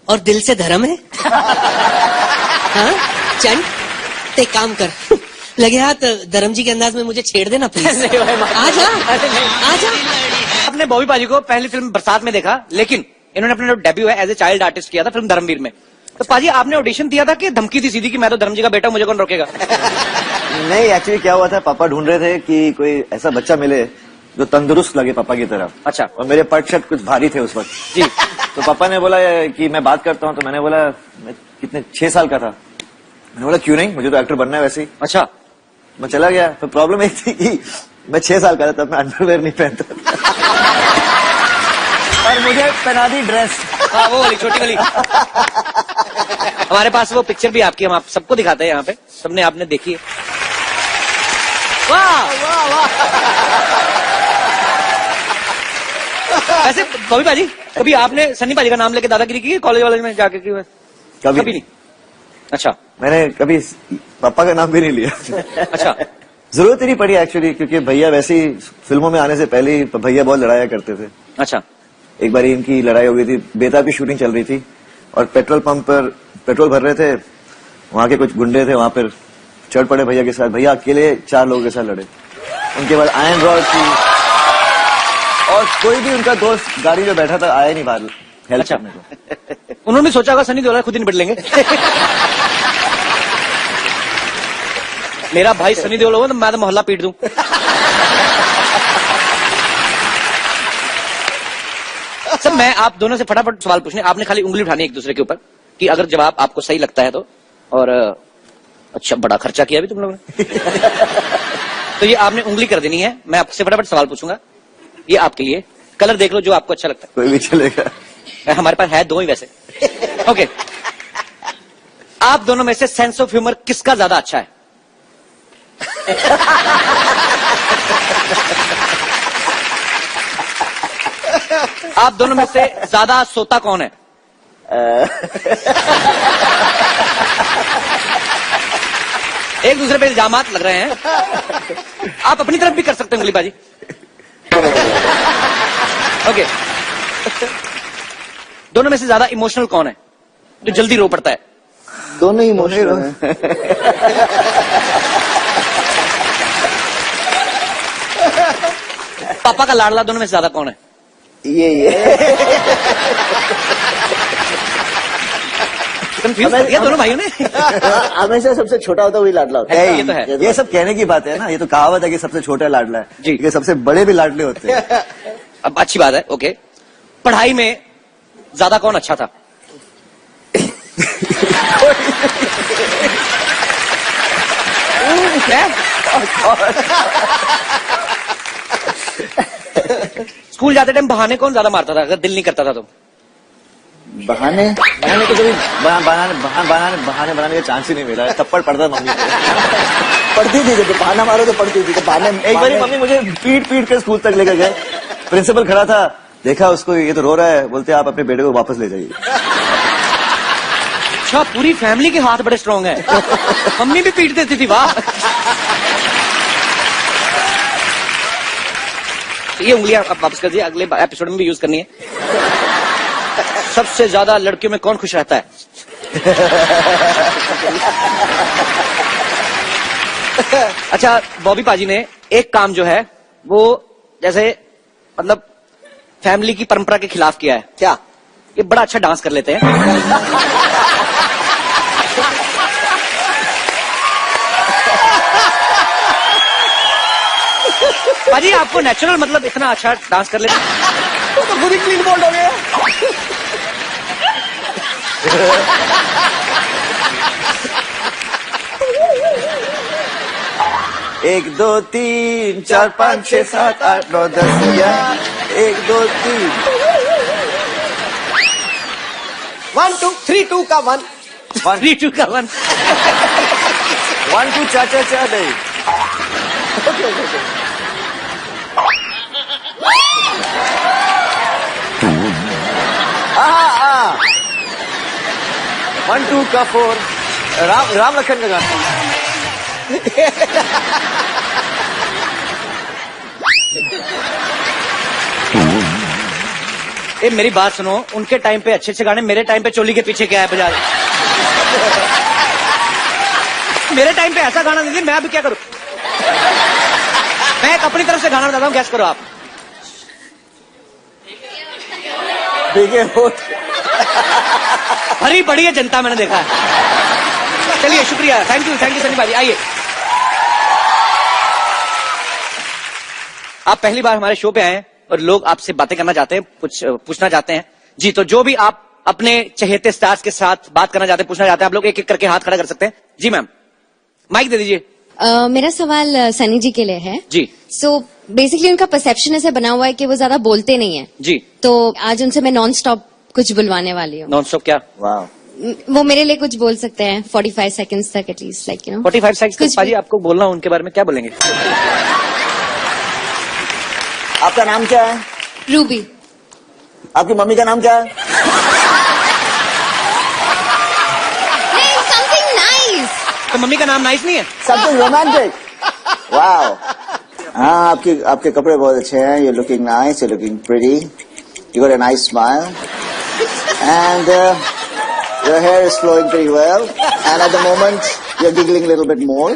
और दिल से धर्म है। हाँ चल, ते काम कर, लगे हाथ धर्म जी के अंदाज में मुझे छेड़ देना प्लीज। आजा आजा। अपने बॉबी पाजी को पहली फिल्म बरसात में देखा, लेकिन इन्होंने अपना जो डेब्यू है एज ए चाइल्ड आर्टिस्ट किया था फिल्म धर्मवीर में। तो पाजी आपने ऑडिशन दिया था कि धमकी थी सीधी कि मैं तो धर्म जी का बेटा, मुझे कौन रोकेगा? नहीं, एक्चुअली क्या हुआ था, पापा ढूंढ रहे थे कि कोई ऐसा बच्चा मिले जो तंदुरुस्त लगे पापा की तरह। अच्छा। और मेरे पट शर्ट कुछ भारी थे उस वक्त जी। तो पापा ने बोला कि मैं बात करता हूँ, तो मैंने बोला मैं कितने 6 साल का था। मैंने बोला क्यों नहीं, मुझे तो एक्टर बनना है वैसे ही। अच्छा। मैं चला गया। तो प्रॉब्लम एक थी कि मैं 6 साल का था, तब मैं अंडरवेयर नहीं पहनता और मुझे पहना दी ड्रेस। हाँ, वो वाली छोटी वाली। हमारे पास वो पिक्चर भी आपकी, हम आप सबको दिखाते हैं यहाँ पे, सबने आपने देखी है। वाह वाह वाह। वैसे बॉबी पाजी, कभी आपने सन्नी पाजी का नाम लेके दादागिरी की है कॉलेज वाले में जाके की? कभी नहीं। अच्छा। मैंने कभी पापा का नाम भी नहीं लिया। अच्छा। जरूरत ही नहीं पड़ी एक्चुअली, क्योंकि भैया वैसे ही फिल्मों में आने से पहले ही भैया बहुत लड़ाया करते थे। अच्छा। एक बार इनकी लड़ाई हो गई थी, बेताब की शूटिंग चल रही थी और पेट्रोल पंप पर पेट्रोल भर रहे थे, वहां के कुछ गुंडे थे, वहां पर चढ़ पड़े भैया के साथ। भैया अकेले 4 लोगों के साथ लड़े। उनके बाद आयरन रॉड थी और कोई भी उनका दोस्त गाड़ी में बैठा था आया नहीं बाहर हेल्प करने को। उन्होंने सोचा होगा सनी देओल खुद ही निपट लेंगे। मेरा भाई सनी देओल होगा तो मैं तो मोहल्ला पीट दूं। सब मैं आप दोनों से फटाफट सवाल पूछने, आपने खाली उंगली उठानी एक दूसरे के ऊपर कि अगर जवाब आपको सही लगता है तो। और अच्छा, बड़ा खर्चा किया भी तुम लोगों ने। तो ये आपने उंगली कर देनी है, मैं आपसे फटाफट सवाल पूछूंगा, ये आपके लिए। कलर देख लो जो आपको अच्छा लगता है। कोई भी चलेगा। हमारे पास है 2 ही वैसे। ओके, आप दोनों में से सेंस ऑफ ह्यूमर किसका ज्यादा अच्छा है? आप दोनों में से ज्यादा सोता कौन है? एक दूसरे पे इल्जामात लग रहे हैं। आप अपनी तरफ भी कर सकते हैं उंगलीबाजी। ओके, दोनों में से ज्यादा इमोशनल कौन है, जो जल्दी रो पड़ता है? दोनों ही इमोशनल हैं। पापा का लाडला दोनों में से ज्यादा कौन है? ये कंफ्यूज कर दिया दोनों भाइयों ने। हमेशा सबसे छोटा होता है वही लाडला होता है। ये तो है। ये सब कहने की बात है ना, ये तो कहावत है कि सबसे छोटा लाडला है जी। ये सबसे बड़े भी लाडले होते हैं। अब अच्छी बात है। ओके, पढ़ाई में ज्यादा कौन अच्छा था? स्कूल जाते टाइम बहाने कौन ज्यादा मारता था अगर दिल नहीं करता था तो? बहाने तो कभी बहाने बनाने का चांस ही नहीं मिला। थप्पड़ पड़ता मम्मी को। पढ़ती थी जब बहाना मारो तो पढ़ती थी। तो बहाने एक बार मम्मी मुझे पीट के स्कूल तक लेकर गए। प्रिंसिपल खड़ा था, देखा उसको, ये तो रो रहा है, बोलते आप अपने बेटे को वापस ले जाइए। अच्छा, पूरी फैमिली के हाथ बड़े स्ट्रांग है। मम्मी भी पीट देती थी, वाह। ये उंगलियां आप वापस कर दिए, अगले एपिसोड में भी यूज करनी है। सबसे ज्यादा लड़कियों में कौन खुश रहता है? अच्छा, बॉबी पाजी ने एक काम जो है वो जैसे मतलब फैमिली की परंपरा के खिलाफ किया है। क्या? ये बड़ा अच्छा डांस कर लेते हैं। पाजी, आपको नेचुरल मतलब इतना अच्छा डांस कर लेते हैं? तो खुद ही क्लीन बोल्ड हो गया। 1 2 3 4 5 6 7 8 9 10 11 1 2 3 1 2 3 2 का 1 3 2 का 1 1 2 4 4 4 नहीं। हाँ 1 2 का 4 राम लखन का गाना। ए, मेरी बात सुनो, उनके टाइम पे अच्छे अच्छे गाने, मेरे टाइम पे चोली के पीछे क्या है बजा। मेरे टाइम पे ऐसा गाना नहीं थी, मैं अभी क्या करूं? मैं एक अपनी तरफ से गाना बताता हूं, गैस करो आप। ठीक है, भरी पड़ी है जनता, मैंने देखा है। चलिए, शुक्रिया, थैंक यू सनी भाई। आइए, आप पहली बार हमारे शो पे आए हैं और लोग आपसे बातें करना चाहते हैं, कुछ पूछना चाहते हैं जी। तो जो भी आप अपने चहेते स्टार्स के साथ बात करना चाहते हैं, पूछना चाहते हैं, आप लोग एक एक करके हाथ खड़ा कर सकते हैं। जी मैम, माइक दे दीजिए। मेरा सवाल सनी जी के लिए है जी। सो बेसिकली उनका परसेप्शन ऐसे बना हुआ है कि वो ज्यादा बोलते नहीं है जी। तो आज उनसे मैं नॉन स्टॉप कुछ बुलवाने वाली हूँ। नॉन स्टॉप क्या? वाह, वो मेरे लिए कुछ बोल सकते हैं 45 सेकंड्स तक एटलीस्ट, लाइक 45 सेकंड। पाजी, आपको बोलना हो उनके बारे में, क्या बोलेंगे? आपका नाम क्या है? रूबी। आपकी मम्मी का नाम क्या है? Something nice. तो मम्मी का नाम नाइस नहीं है? Something romantic. वाओ। हाँ, आपके कपड़े बहुत अच्छे हैं। You looking nice, you looking pretty, you got a nice smile and your hair is flowing pretty well and at the moment you're giggling a little bit more.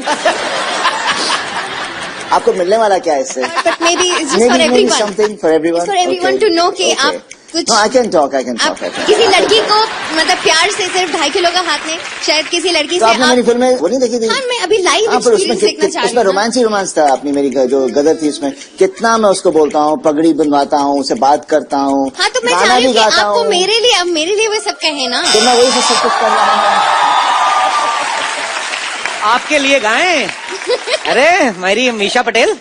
आपको मिलने वाला क्या है इससे? But maybe it's just for maybe everyone. something for everyone. It's for everyone Okay. to know कि Okay. आप कुछ No, I can talk. आप किसी लड़की को मतलब प्यार से सिर्फ 2.5 किलो का हाथ में, शायद किसी लड़की तो से आपने मेरी फिल्म में वो नहीं देखी थी? हाँ, मैं अभी लाइव हाँ, पर एक्सपीरियंस देखना चाह रही उसमें हूँ। रोमांस ही रोमांस था। अपनी मेरी जो गदर थी उसमें कितना मैं उसको बोलता हूँ, पगड़ी बनवाता हूँ, उसे बात करता हूँ, हाँ, तो मैं गाना चाह रही भी हूँ कि गाता आपको हूँ। मेरे लिए वो सब कहे ना। तो मैं वही सब कुछ कर रहा हूँ। आपके लिए गाएं? अरे मेरी मीशा पटेल।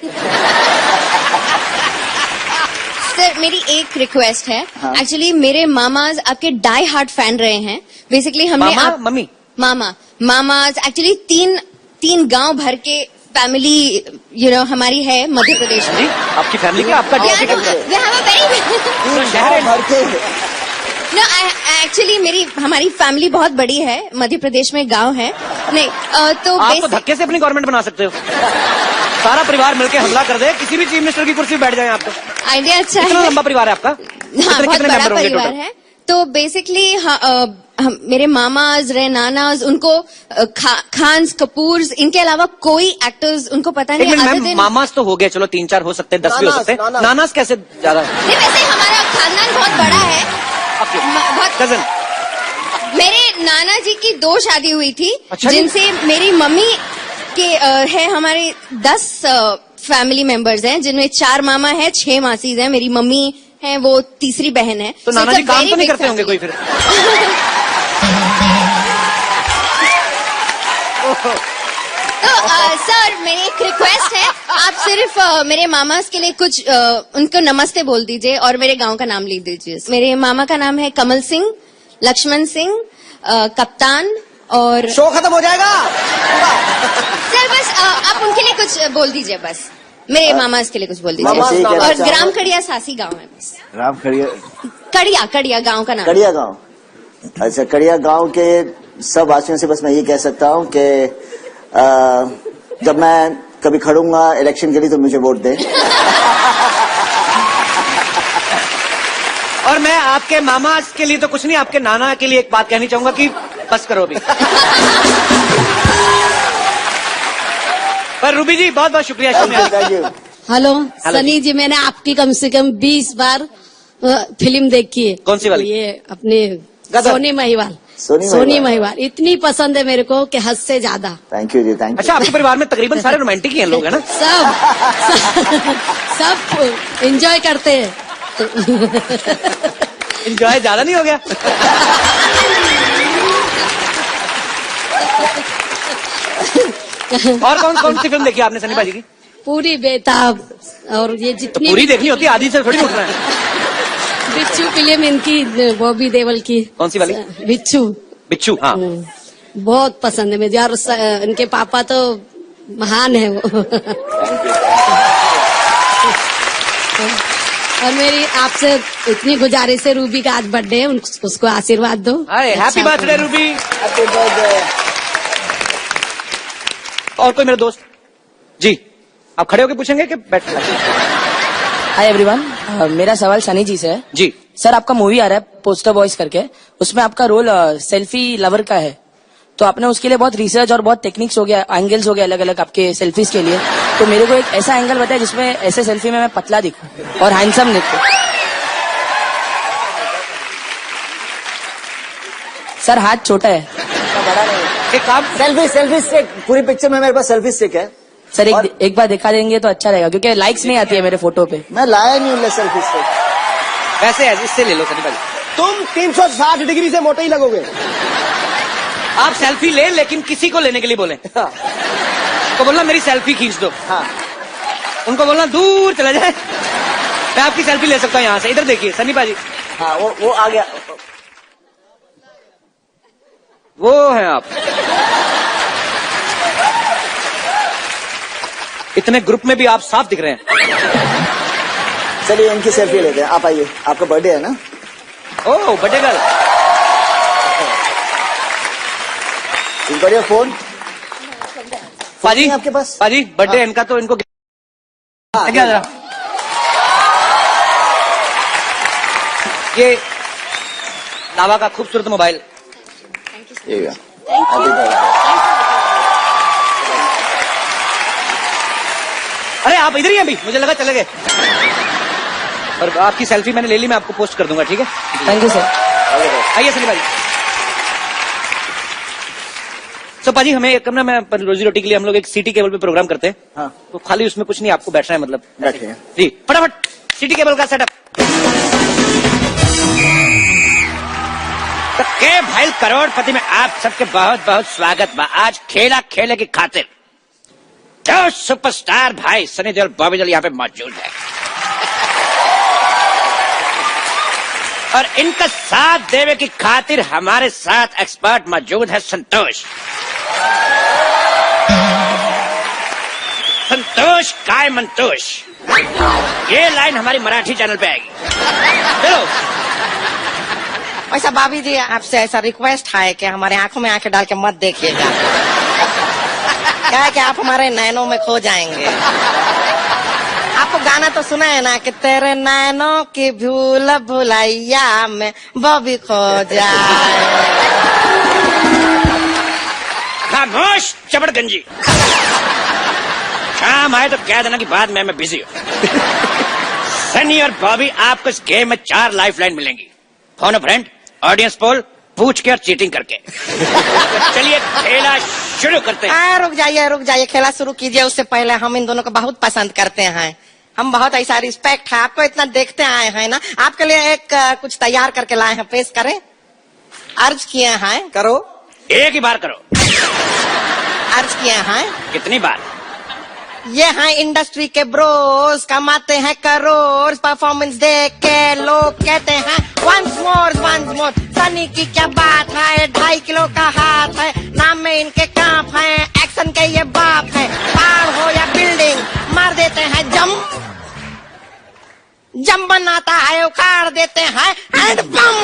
सर, मेरी एक रिक्वेस्ट है। हाँ। एक्चुअली मेरे मामाज आपके डाई हार्ट फैन रहे हैं। बेसिकली हमने मामा, मम्मी, मामाज एक्चुअली तीन गांव भर के फैमिली हमारी है मध्य प्रदेश में। आपकी फैमिली क्या? आपका We have a very शहर है। भर के नो एक्चुअली हमारी फैमिली बहुत बड़ी है, मध्य प्रदेश में गांव है। नहीं तो आप तो धक्के से अपनी गवर्नमेंट बना सकते हो। सारा परिवार मिलकर हमला कर दे, किसी भी चीफ मिनिस्टर की कुर्सी पे बैठ जाए आप तो। आइडिया अच्छा कितना है। लंबा परिवार है आपका? हाँ, बहुत बड़ा परिवार है। तो बेसिकली मेरे मामाज रहे, नानाज, उनको खान्स, कपूर्स, इनके अलावा कोई एक्टर्स उनको पता नहीं। मैम मामाज तो हो गए, चलो 3-4 हो सकते हैं, 10 भी हो सकते हैं। नानाज कैसे ज्यादा? नहीं, वैसे हमारा खानदान बहुत बड़ा है। बहुत कजन। मेरे नाना जी की 2 शादी हुई थी। अच्छा, जिनसे मेरी मम्मी के है हमारे 10 फैमिली मेंबर्स हैं, जिनमें 4 मामा है, 6 मासीज हैं। मेरी मम्मी है, वो तीसरी बहन है। तो नाना जी काम तो नहीं करते होंगे कोई फिर? तो सर मेरी एक रिक्वेस्ट है, आप सिर्फ मेरे मामास के लिए कुछ उनको नमस्ते बोल दीजिए और मेरे गांव का नाम लिख दीजिए। मेरे मामा का नाम है कमल सिंह, लक्ष्मण सिंह, कप्तान और। शो खत्म हो जाएगा सर बस आप उनके लिए कुछ बोल दीजिए, बस मेरे मामास के लिए कुछ बोल दीजिए। मामा और ग्राम कड़िया सासी गांव है बस। राम खड़िया कड़िया गांव का नाम। कड़िया गांव। अच्छा, कड़िया गांव के सब वासियों से बस मैं ये कह सकता हूँ कि जब मैं कभी खड़ूंगा इलेक्शन के लिए तो मुझे वोट दें। और मैं आपके मामा के लिए तो कुछ नहीं, आपके नाना के लिए एक बात कहनी चाहूंगा कि बस करो अभी। पर रूबी जी बहुत बहुत शुक्रिया। Thank you. हेलो सनी जी, मैंने आपकी कम से कम 20 बार फिल्म देखी है। कौन सी वाली? ये अपने सोनी महिवाल। सोनी महिवाल इतनी पसंद है मेरे को कि हद से ज्यादा। Thank you ji, thank you. अच्छा, आपके परिवार में तकरीबन सारे रोमांटिक ही हैं लोग, है ना? सब एंजॉय करते हैं। एंजॉय ज्यादा नहीं हो गया? और कौन कौन सी फिल्म देखी आपने सनी भाजी की? पूरी बेताब, और ये जितनी तो पूरी देखनी होती है, आधी से थोड़ी उठ रहा है। बिच्छू फिल्म इनकी, बॉबी देओल की। कौन सी वाली? बिच्छू। हाँ, बहुत पसंद है मुझे। और इनके पापा तो महान है वो। और मेरी आपसे इतनी गुजारिश है, रूबी का आज बर्थडे है, उसको आशीर्वाद दो। अरे happy birthday Ruby. Happy birthday. और कोई मेरे दोस्त? जी, आप खड़े होके पूछेंगे कि बैठ? हाय एवरीवन, मेरा सवाल सनी जी से है। जी सर, आपका मूवी आ रहा है पोस्टर बॉयज करके, उसमें आपका रोल सेल्फी लवर का है, तो आपने उसके लिए बहुत रिसर्च और बहुत टेक्निक्स हो गया, एंगल्स हो गया अलग अलग आपके सेल्फीज के लिए। तो मेरे को एक ऐसा एंगल बताया जिसमें ऐसे सेल्फी में मैं पतला दिखूं और हैंडसम दिखूं। सर हाथ छोटा है, बड़ा नहीं। एक काम, सेल्फी स्टिक, पूरी पिक्चर में मेरे पास सेल्फी स्टिक है सर। एक बार दिखा देंगे तो अच्छा रहेगा, क्योंकि लाइक्स नहीं आती है मेरे फोटो पे। मैं लाया नहीं हूँ सेल्फी स्टिक। वैसे है, इससे ले लो सनी भाजी। तुम 360 डिग्री से मोटे ही लगोगे। आप सेल्फी ले, लेकिन किसी को लेने के लिए बोले। तो बोलना मेरी सेल्फी खींच दो। हाँ, उनको बोलना दूर चला जाए, मैं आपकी सेल्फी ले सकता हूँ यहाँ से। इधर देखिए सनी भाजी, हाँ, वो आ गया। वो है आप। इतने ग्रुप में भी आप साफ दिख रहे हैं। चलिए इनकी सेल्फी लेते हैं, आप आइए। आपका बर्थडे है ना? ओह बर्थडे गर्ल। बढ़िया फोन पाजी आपके पास? पाजी बर्थडे इनका, तो इनको क्या जरा ये नावा का खूबसूरत मोबाइल। अरे आप इधर ही हैं अभी, मुझे लगा चले गए। और आपकी सेल्फी मैंने ले ली, मैं आपको पोस्ट कर दूंगा, ठीक है? Thank you sir. आइए सनी भाजी। तो पाजी हमें एक ना, मैं रोजी रोटी के लिए हम लोग एक सिटी केबल पे प्रोग्राम करते हैं। हाँ, तो खाली उसमें कुछ नहीं, आपको बैठना है, मतलब बैठिए जी। फटाफट सिटी केबल का सेटअप। तो के भाई करोड़पति में आप सबके बहुत बहुत स्वागत बा। आज खेला खेले की खातिर जो सुपरस्टार भाई सनी देओल, बॉबी देओल यहाँ पे मौजूद है, और इनका साथ देवे की खातिर हमारे साथ एक्सपर्ट मौजूद है संतोष। संतोष काय मंतोष, ये लाइन हमारी मराठी चैनल पे आएगी। चलो वैसा भाभी जी आपसे ऐसा रिक्वेस्ट है कि हमारे आंखों में आंखें डाल के मत देखिएगा। क्या है कि आप हमारे नैनों में खो जाएंगे। आपको गाना तो सुना है ना कि तेरे नैनों की भूल भुलैया में बॉबी खो जाए। खामोश चबड़गंजी। शाम आए तो कह देना कि बाद में मैं बिजी हूँ। सनी और बॉबी आपको इस गेम में 4 लाइफलाइन मिलेंगी। फोन अ फ्रेंड, ऑडियंस पोल, पूछ के और चीटिंग करके। चलिए खेला शुरू करते हैं। रुक जाइए खेला शुरू कीजिए। उससे पहले हम इन दोनों को बहुत पसंद करते हैं। हम बहुत ऐसा रिस्पेक्ट है, आपको इतना देखते आए हैं ना। आपके लिए एक कुछ तैयार करके लाए हैं, पेश करें। अर्ज किए हैं। करो, एक ही बार करो। अर्ज किए हैं। कितनी बार? ये हैं इंडस्ट्री के ब्रोस, कमाते हैं करोड़, परफॉर्मेंस देख के लोग कहते हैं वंस मोर। सनी की क्या बात है, 2.5 किलो का हाथ है, नाम में इनके कांप है, एक्शन के ये बाप है। पहाड़ हो या बिल्डिंग मार देते हैं जम बनाता है उखाड़ देते हैं हैंड बम।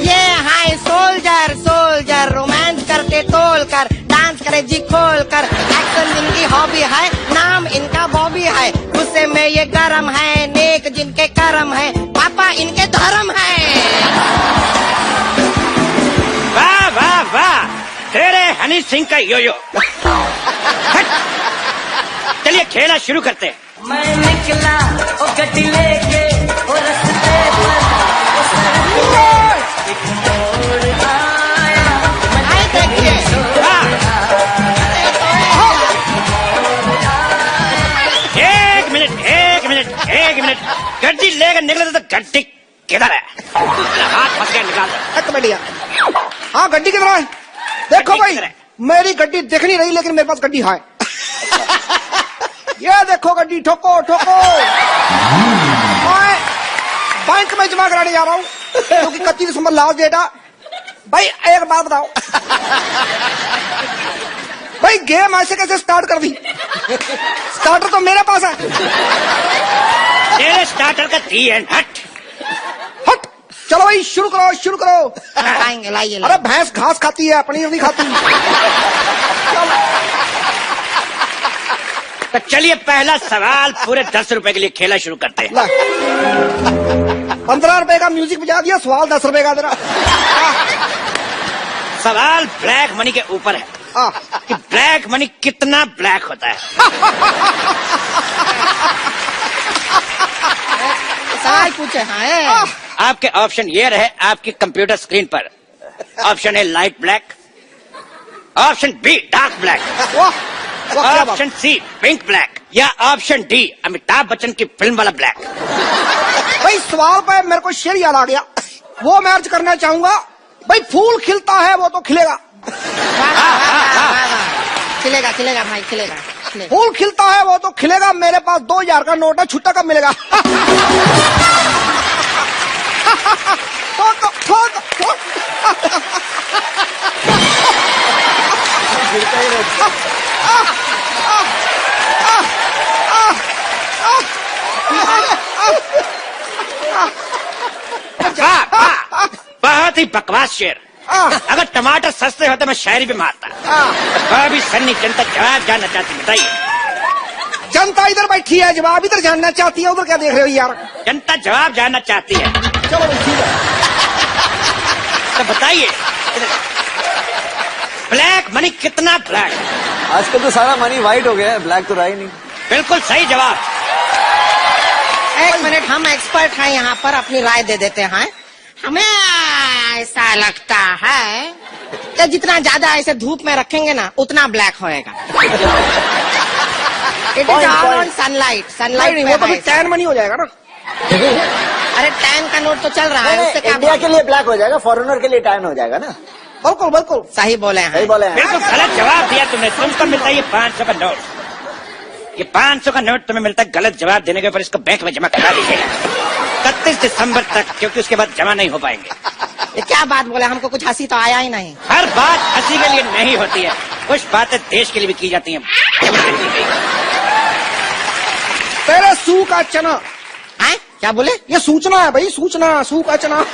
ये है सोल्जर रोमांस करते तोल कर, डांस करे जी खोल कर, एक्शन जिनकी हॉबी है, नाम इनका बॉबी है। गुस्से में ये गरम है, नेक जिनके करम है, पापा इनके धर्म है। वाह वाह वाह, तेरे हनी सिंह का यो। चलिए खेला शुरू करते हैं। मैं निकला ओ गड्डी लेके ओ रास्ते पर एक मोड़ आया। एक मिनट, गड्डी लेकर निकले तो गड्डी किधर है? हाथ फंस गया, निकाल दो। एक बढ़िया। हाँ, गड्डी किधर है? देखो भाई, मेरी गड्डी दिख नहीं रही लेकिन मेरे पास गड्डी है। ये देखो गड्डी, ठोको। मैं बैंक में जमा कराने जा रहा हूँ क्योंकि 31 दिसंबर लास्ट डेट है। भाई एक बात बताओ, भाई गेम ऐसे कैसे स्टार्ट कर दी? स्टार्टर तो मेरे पास है। तेरे स्टार्टर का 3 एंड हट। चलो भाई शुरू करो। लाइए। अरे भैंस घास खाती है, पनीर नहीं खाती। तो चलिए पहला सवाल पूरे 10 रुपए के लिए खेला शुरू करते हैं। 15 रुपए का म्यूजिक बजा दिया, सवाल 10 रुपए का तेरा। सवाल ब्लैक मनी के ऊपर है कि ब्लैक मनी कितना ब्लैक होता है। सवाल पूछे हैं। आपके ऑप्शन ये रहे आपकी कंप्यूटर स्क्रीन पर। Option A light black, option B dark black, option C pink black, या ऑप्शन डी अमिताभ बच्चन की फिल्म वाला ब्लैक। भाई सवाल पे मेरे को शेर याद आ गया, वो मैं अर्ज करना चाहूंगा। भाई फूल खिलता है वो तो खिलेगा। खिलेगा भाई, खिलेगा। फूल खिलता है वो तो खिलेगा। मेरे पास 2000 का नोट है, छुट्टा कब मिलेगा? बहुत ही बकवास शेर। अगर टमाटर सस्ते होते मैं शायरी भी मारता। अभी सन्नी जनता जवाब जानना चाहती, बताइए। जनता इधर बैठी है, जवाब इधर जानना चाहती है, उधर क्या देख रहे हो यार? जनता जवाब जानना चाहती है। चलो ठीक है, तो बताइए ब्लैक मनी कितना ब्लैक? आजकल तो सारा मनी व्हाइट हो गया है, ब्लैक तो रहा ही नहीं। बिल्कुल सही जवाब। एक मिनट, हम एक्सपर्ट हैं यहाँ पर, अपनी राय दे देते हैं। हमें ऐसा लगता है कि जितना ज्यादा ऐसे धूप में रखेंगे ना उतना ब्लैक होएगा। It is all on sunlight. वो तो फिर टैन मनी हो जाएगा ना। अरे टैन का नोट तो चल रहा है, उससे इंडिया के लिए ब्लैक हो जाएगा, फॉरेनर के लिए टैन हो जाएगा ना। बिल्कुल सही बोले हैं। बिल्कुल गलत जवाब दिया तुमने। तुमको मिलता है ये 500 का नोट। ये 500 का नोट तुम्हें मिलता है गलत जवाब देने के ऊपर। इसको बैंक में जमा करा दीजिएगा 31 दिसंबर तक, क्योंकि उसके बाद जमा नहीं हो पाएंगे। ये क्या बात बोले? हमको कुछ हंसी तो आया ही नहीं। हर बात हंसी के लिए नहीं होती है, कुछ बातें देश के लिए भी की जाती हैं। तेरे सू का चना क्या बोले? ये सूचना है भाई, सूचना, सूचना।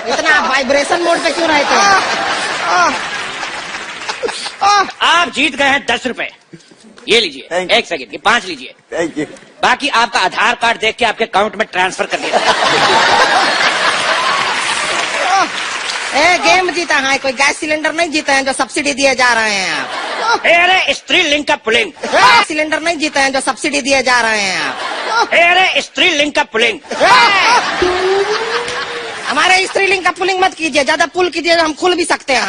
इतना वाइब्रेशन मोड पे क्यों रहते हैं? आप जीत गए हैं 10 रुपए। ये लीजिए, 1 सेकंड की 5 लीजिए। Thank you. बाकी आपका आधार कार्ड देख के आपके अकाउंट में ट्रांसफर कर दिया। गेम जीता है, कोई गैस सिलेंडर नहीं जीते हैं जो सब्सिडी दिए जा रहे हैं आप। अरे स्त्रीलिंग का पुलिंग। गैस सिलेंडर नहीं जीते हैं जो सब्सिडी दिए जा रहे हैं आप। अरे स्त्रीलिंग का पुलिंग। हमारे स्त्रीलिंग का पुलिंग मत कीजिए, ज्यादा पुल कीजिए हम खुल भी सकते हैं।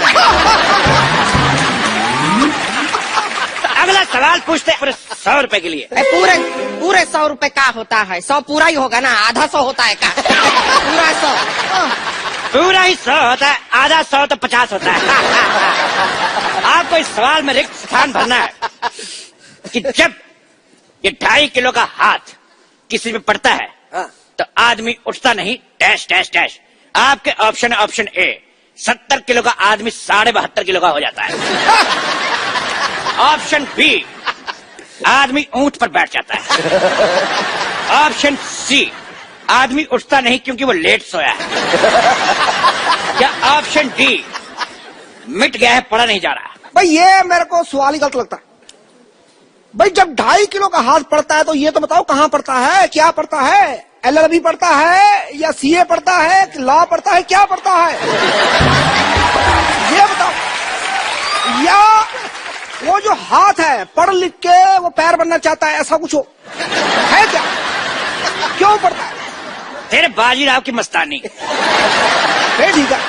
अगला सवाल पूछते हैं 100 रुपए के लिए। पूरे 100 रुपए का होता है? 100 पूरा ही होगा ना, आधा 100 होता है का? पूरा 100? पूरा ही 100 होता है, आधा 100 तो 50 होता है। आपको इस सवाल में रिक्त स्थान भरना है कि जब ये 2.5 किलो का हाथ किसी पे पड़ता है तो आदमी उठता नहीं, डैश डैश डैश। आपके ऑप्शन है ऑप्शन ए, 70 किलो का आदमी 72.5 किलो का हो जाता है। ऑप्शन बी, आदमी ऊंट पर बैठ जाता है। ऑप्शन सी, आदमी उठता नहीं क्योंकि वो लेट सोया है। या ऑप्शन डी, मिट गया है, पड़ा नहीं जा रहा। भाई ये मेरे को सवाल ही गलत लगता है। भाई जब 2.5 किलो का हाथ पड़ता है तो ये तो बताओ कहाँ पड़ता है, क्या पड़ता है? LLB पड़ता है या CA पड़ता है, लॉ पड़ता है, क्या पड़ता है? ये बताओ। या वो जो हाथ है पढ़ लिख के वो पैर बनना चाहता है, ऐसा कुछ हो है क्या? क्यों पड़ता है? तेरे बाजीराव की मस्तानी। ठीक है,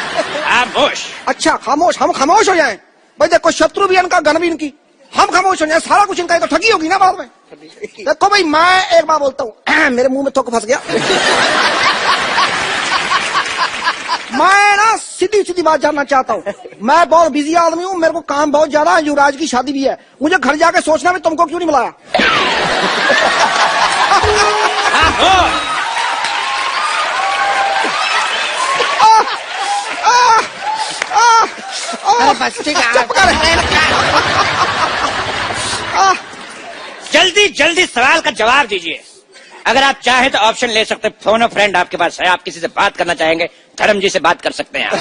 खामोश। अच्छा खामोश, हम खामोश हो जाएं? भाई देखो, शत्रु भी इनका, गन भी इनकी, हम खामोश हो जाए, सारा कुछ इनका, तो ठगी होगी ना बाद में। देखो भाई, मैं एक बार बोलता हूँ, मेरे मुंह में थोक फंस गया। मैं ना सीधी सीधी बात जानना चाहता हूँ। मैं बहुत बिजी आदमी हूँ, मेरे को काम बहुत ज्यादा है, युवराज की शादी भी है, मुझे घर जाके सोचना भी तुमको क्यों नहीं बुलाया। बस ठीक है। जल्दी जल्दी सवाल का जवाब दीजिए। अगर आप चाहें तो ऑप्शन ले सकते हैं, फोन ऑफ फ्रेंड आपके पास है, आप किसी से बात करना चाहेंगे, धर्म जी से बात कर सकते हैं आप।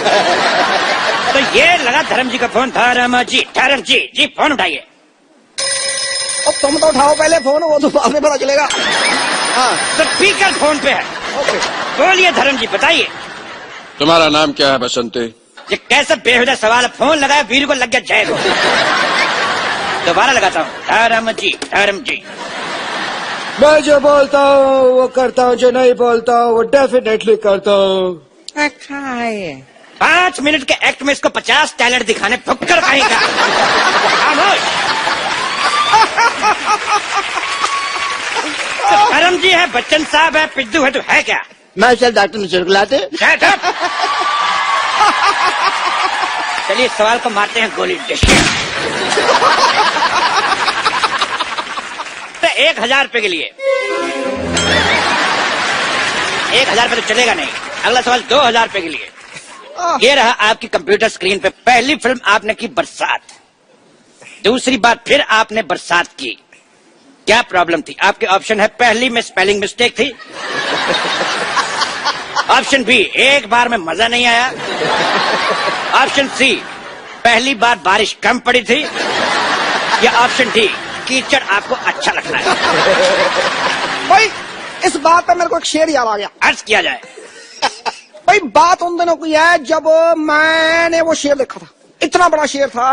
तो ये लगा धर्म जी का फोन। धर्म जी फोन उठाइए। अब तुम तो उठाओ पहले फोन, वो तो बाद में पता चलेगा। हाँ, तो स्पीकर फोन पे है। बोलिए धर्म जी, बताइए। तुम्हारा नाम क्या है बसंती? ये कैसा बेहुदा सवाल है, फोन लगाया वीर को लग गया जय को। दोबारा लगाता हूँ, धर्म जी। मैं जो बोलता हूँ वो करता हूँ, जो नहीं बोलता हूँ वो डेफिनेटली करता हूँ। 5 मिनट के एक्ट में इसको 50 टैलेंट दिखाने फुक्कर कहेगा। खामोश। तो धर्म जी है, बच्चन साहब है, पिद्दू है, तो है क्या? मैं चल डॉक्टर नीचे बुलाते। चलिए सवाल को मारते हैं गोली। तो 1000 रुपए के लिए 1000 रुपए तो चलेगा नहीं। अगला सवाल 2000 रुपए के लिए। ये रहा आपकी कंप्यूटर स्क्रीन पे। पहली फिल्म आपने की बरसात, दूसरी बार फिर आपने बरसात की, क्या प्रॉब्लम थी? आपके ऑप्शन है, पहली में स्पेलिंग मिस्टेक थी। ऑप्शन बी, एक बार में मजा नहीं आया। ऑप्शन सी, पहली बार बारिश कम पड़ी थी। या ऑप्शन डी, कीचड़ आपको अच्छा लगता है। भाई इस बात पर मेरे को एक शेर याद आ गया, अर्ज किया जाए। भाई बात उन दिनों की है जब मैंने वो शेर देखा था, इतना बड़ा शेर था,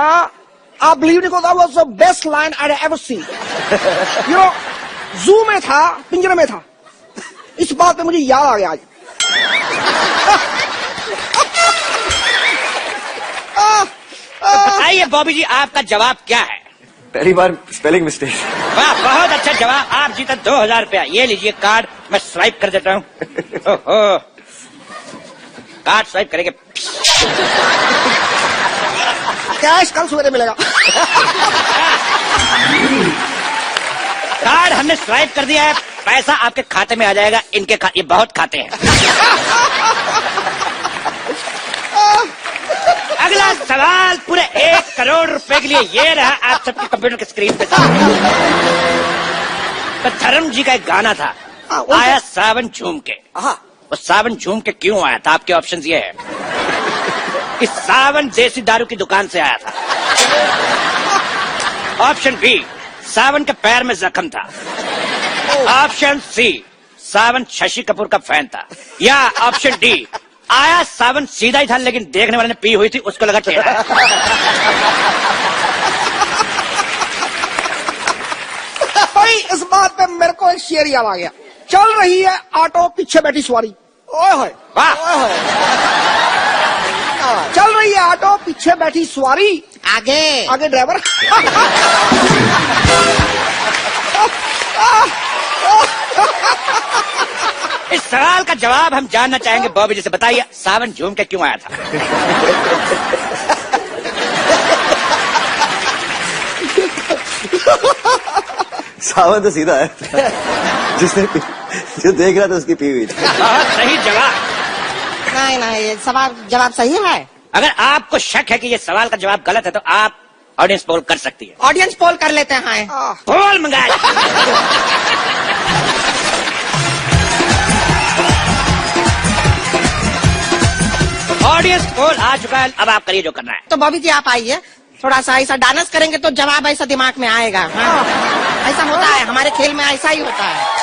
आप बिलीव नहीं करो, was the best line I ever seen. You know, जू में था, पिंजरे में था। इस बात पे मुझे याद आ गया आज। बताइए बॉबी जी, आपका जवाब क्या है? पहली बार स्पेलिंग मिस्टेक। वाह, बहुत अच्छा जवाब। आप जीता 2000 रुपया। ये लीजिए कार्ड, मैं स्वाइप कर देता हूँ। ओहो, कार्ड स्वाइप करेंगे। कैश कल सवेरे मिलेगा। कार्ड हमने स्वाइप कर दिया है, पैसा आपके खाते में आ जाएगा। इनके ये बहुत खाते हैं। अगला सवाल पूरे 1 करोड़ रुपए के लिए ये रहा आप सबके कंप्यूटर की स्क्रीन पे। तो धर्म जी का एक गाना था, आया सावन झूम के। वो सावन झूम के क्यों आया था? आपके ऑप्शंस ये है कि सावन देसी दारू की दुकान से आया था। ऑप्शन बी, सावन के पैर में जख्म था। ऑप्शन सी, सावन शशि कपूर का फैन था। या ऑप्शन डी, आया सावन सीधा ही था लेकिन देखने वाले ने पी हुई थी उसको लगा टेढ़ा। भाई इस बात पे मेरे को एक शेर याद आ गया। चल रही है ऑटो पीछे बैठी सवारी। ओए होए, वाह। चल रही है ऑटो पीछे बैठी सवारी, आगे ड्राइवर। इस सवाल का जवाब हम जानना चाहेंगे बॉबी जी से। बताइए सावन झूम के क्यों आया था? सावन तो सीधा है, जिसने जो देख रहा था उसकी पी हुई थी। बहुत सही जवाब। नहीं ये सवाल जवाब सही है। अगर आपको शक है कि ये सवाल का जवाब गलत है तो आप ऑडियंस पोल कर सकती है। ऑडियंस पोल कर लेते हैं। पोल मंगाया। ऑडियंस पोल आ चुका है, अब आप करिए जो करना है। तो बॉबी जी आप आइए, थोड़ा सा ऐसा डांस करेंगे तो जवाब ऐसा दिमाग में आएगा। हाँ। ऐसा होता है हमारे खेल में, ऐसा ही होता है।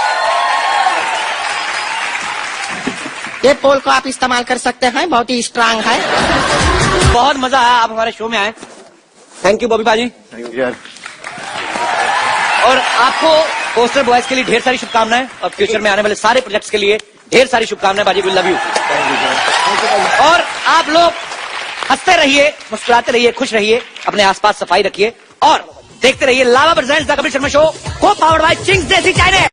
ये पोल को आप इस्तेमाल कर सकते हैं, बहुत ही स्ट्रांग है। बहुत मजा आया आप हमारे शो में आए। थैंक यू बॉबी भाजी। यार और आपको पोस्टर बॉयज के लिए ढेर सारी शुभकामनाएं और फ्यूचर में आने वाले सारे प्रोजेक्ट्स के लिए ढेर सारी शुभकामनाएं बाजी। We love you. और आप लोग हंसते रहिए, मुस्कुराते रहिए, खुश रहिए, अपने आसपास सफाई रखिए और देखते रहिए Lava presents the Kapil Sharma show, co powered by Ching's Desi China.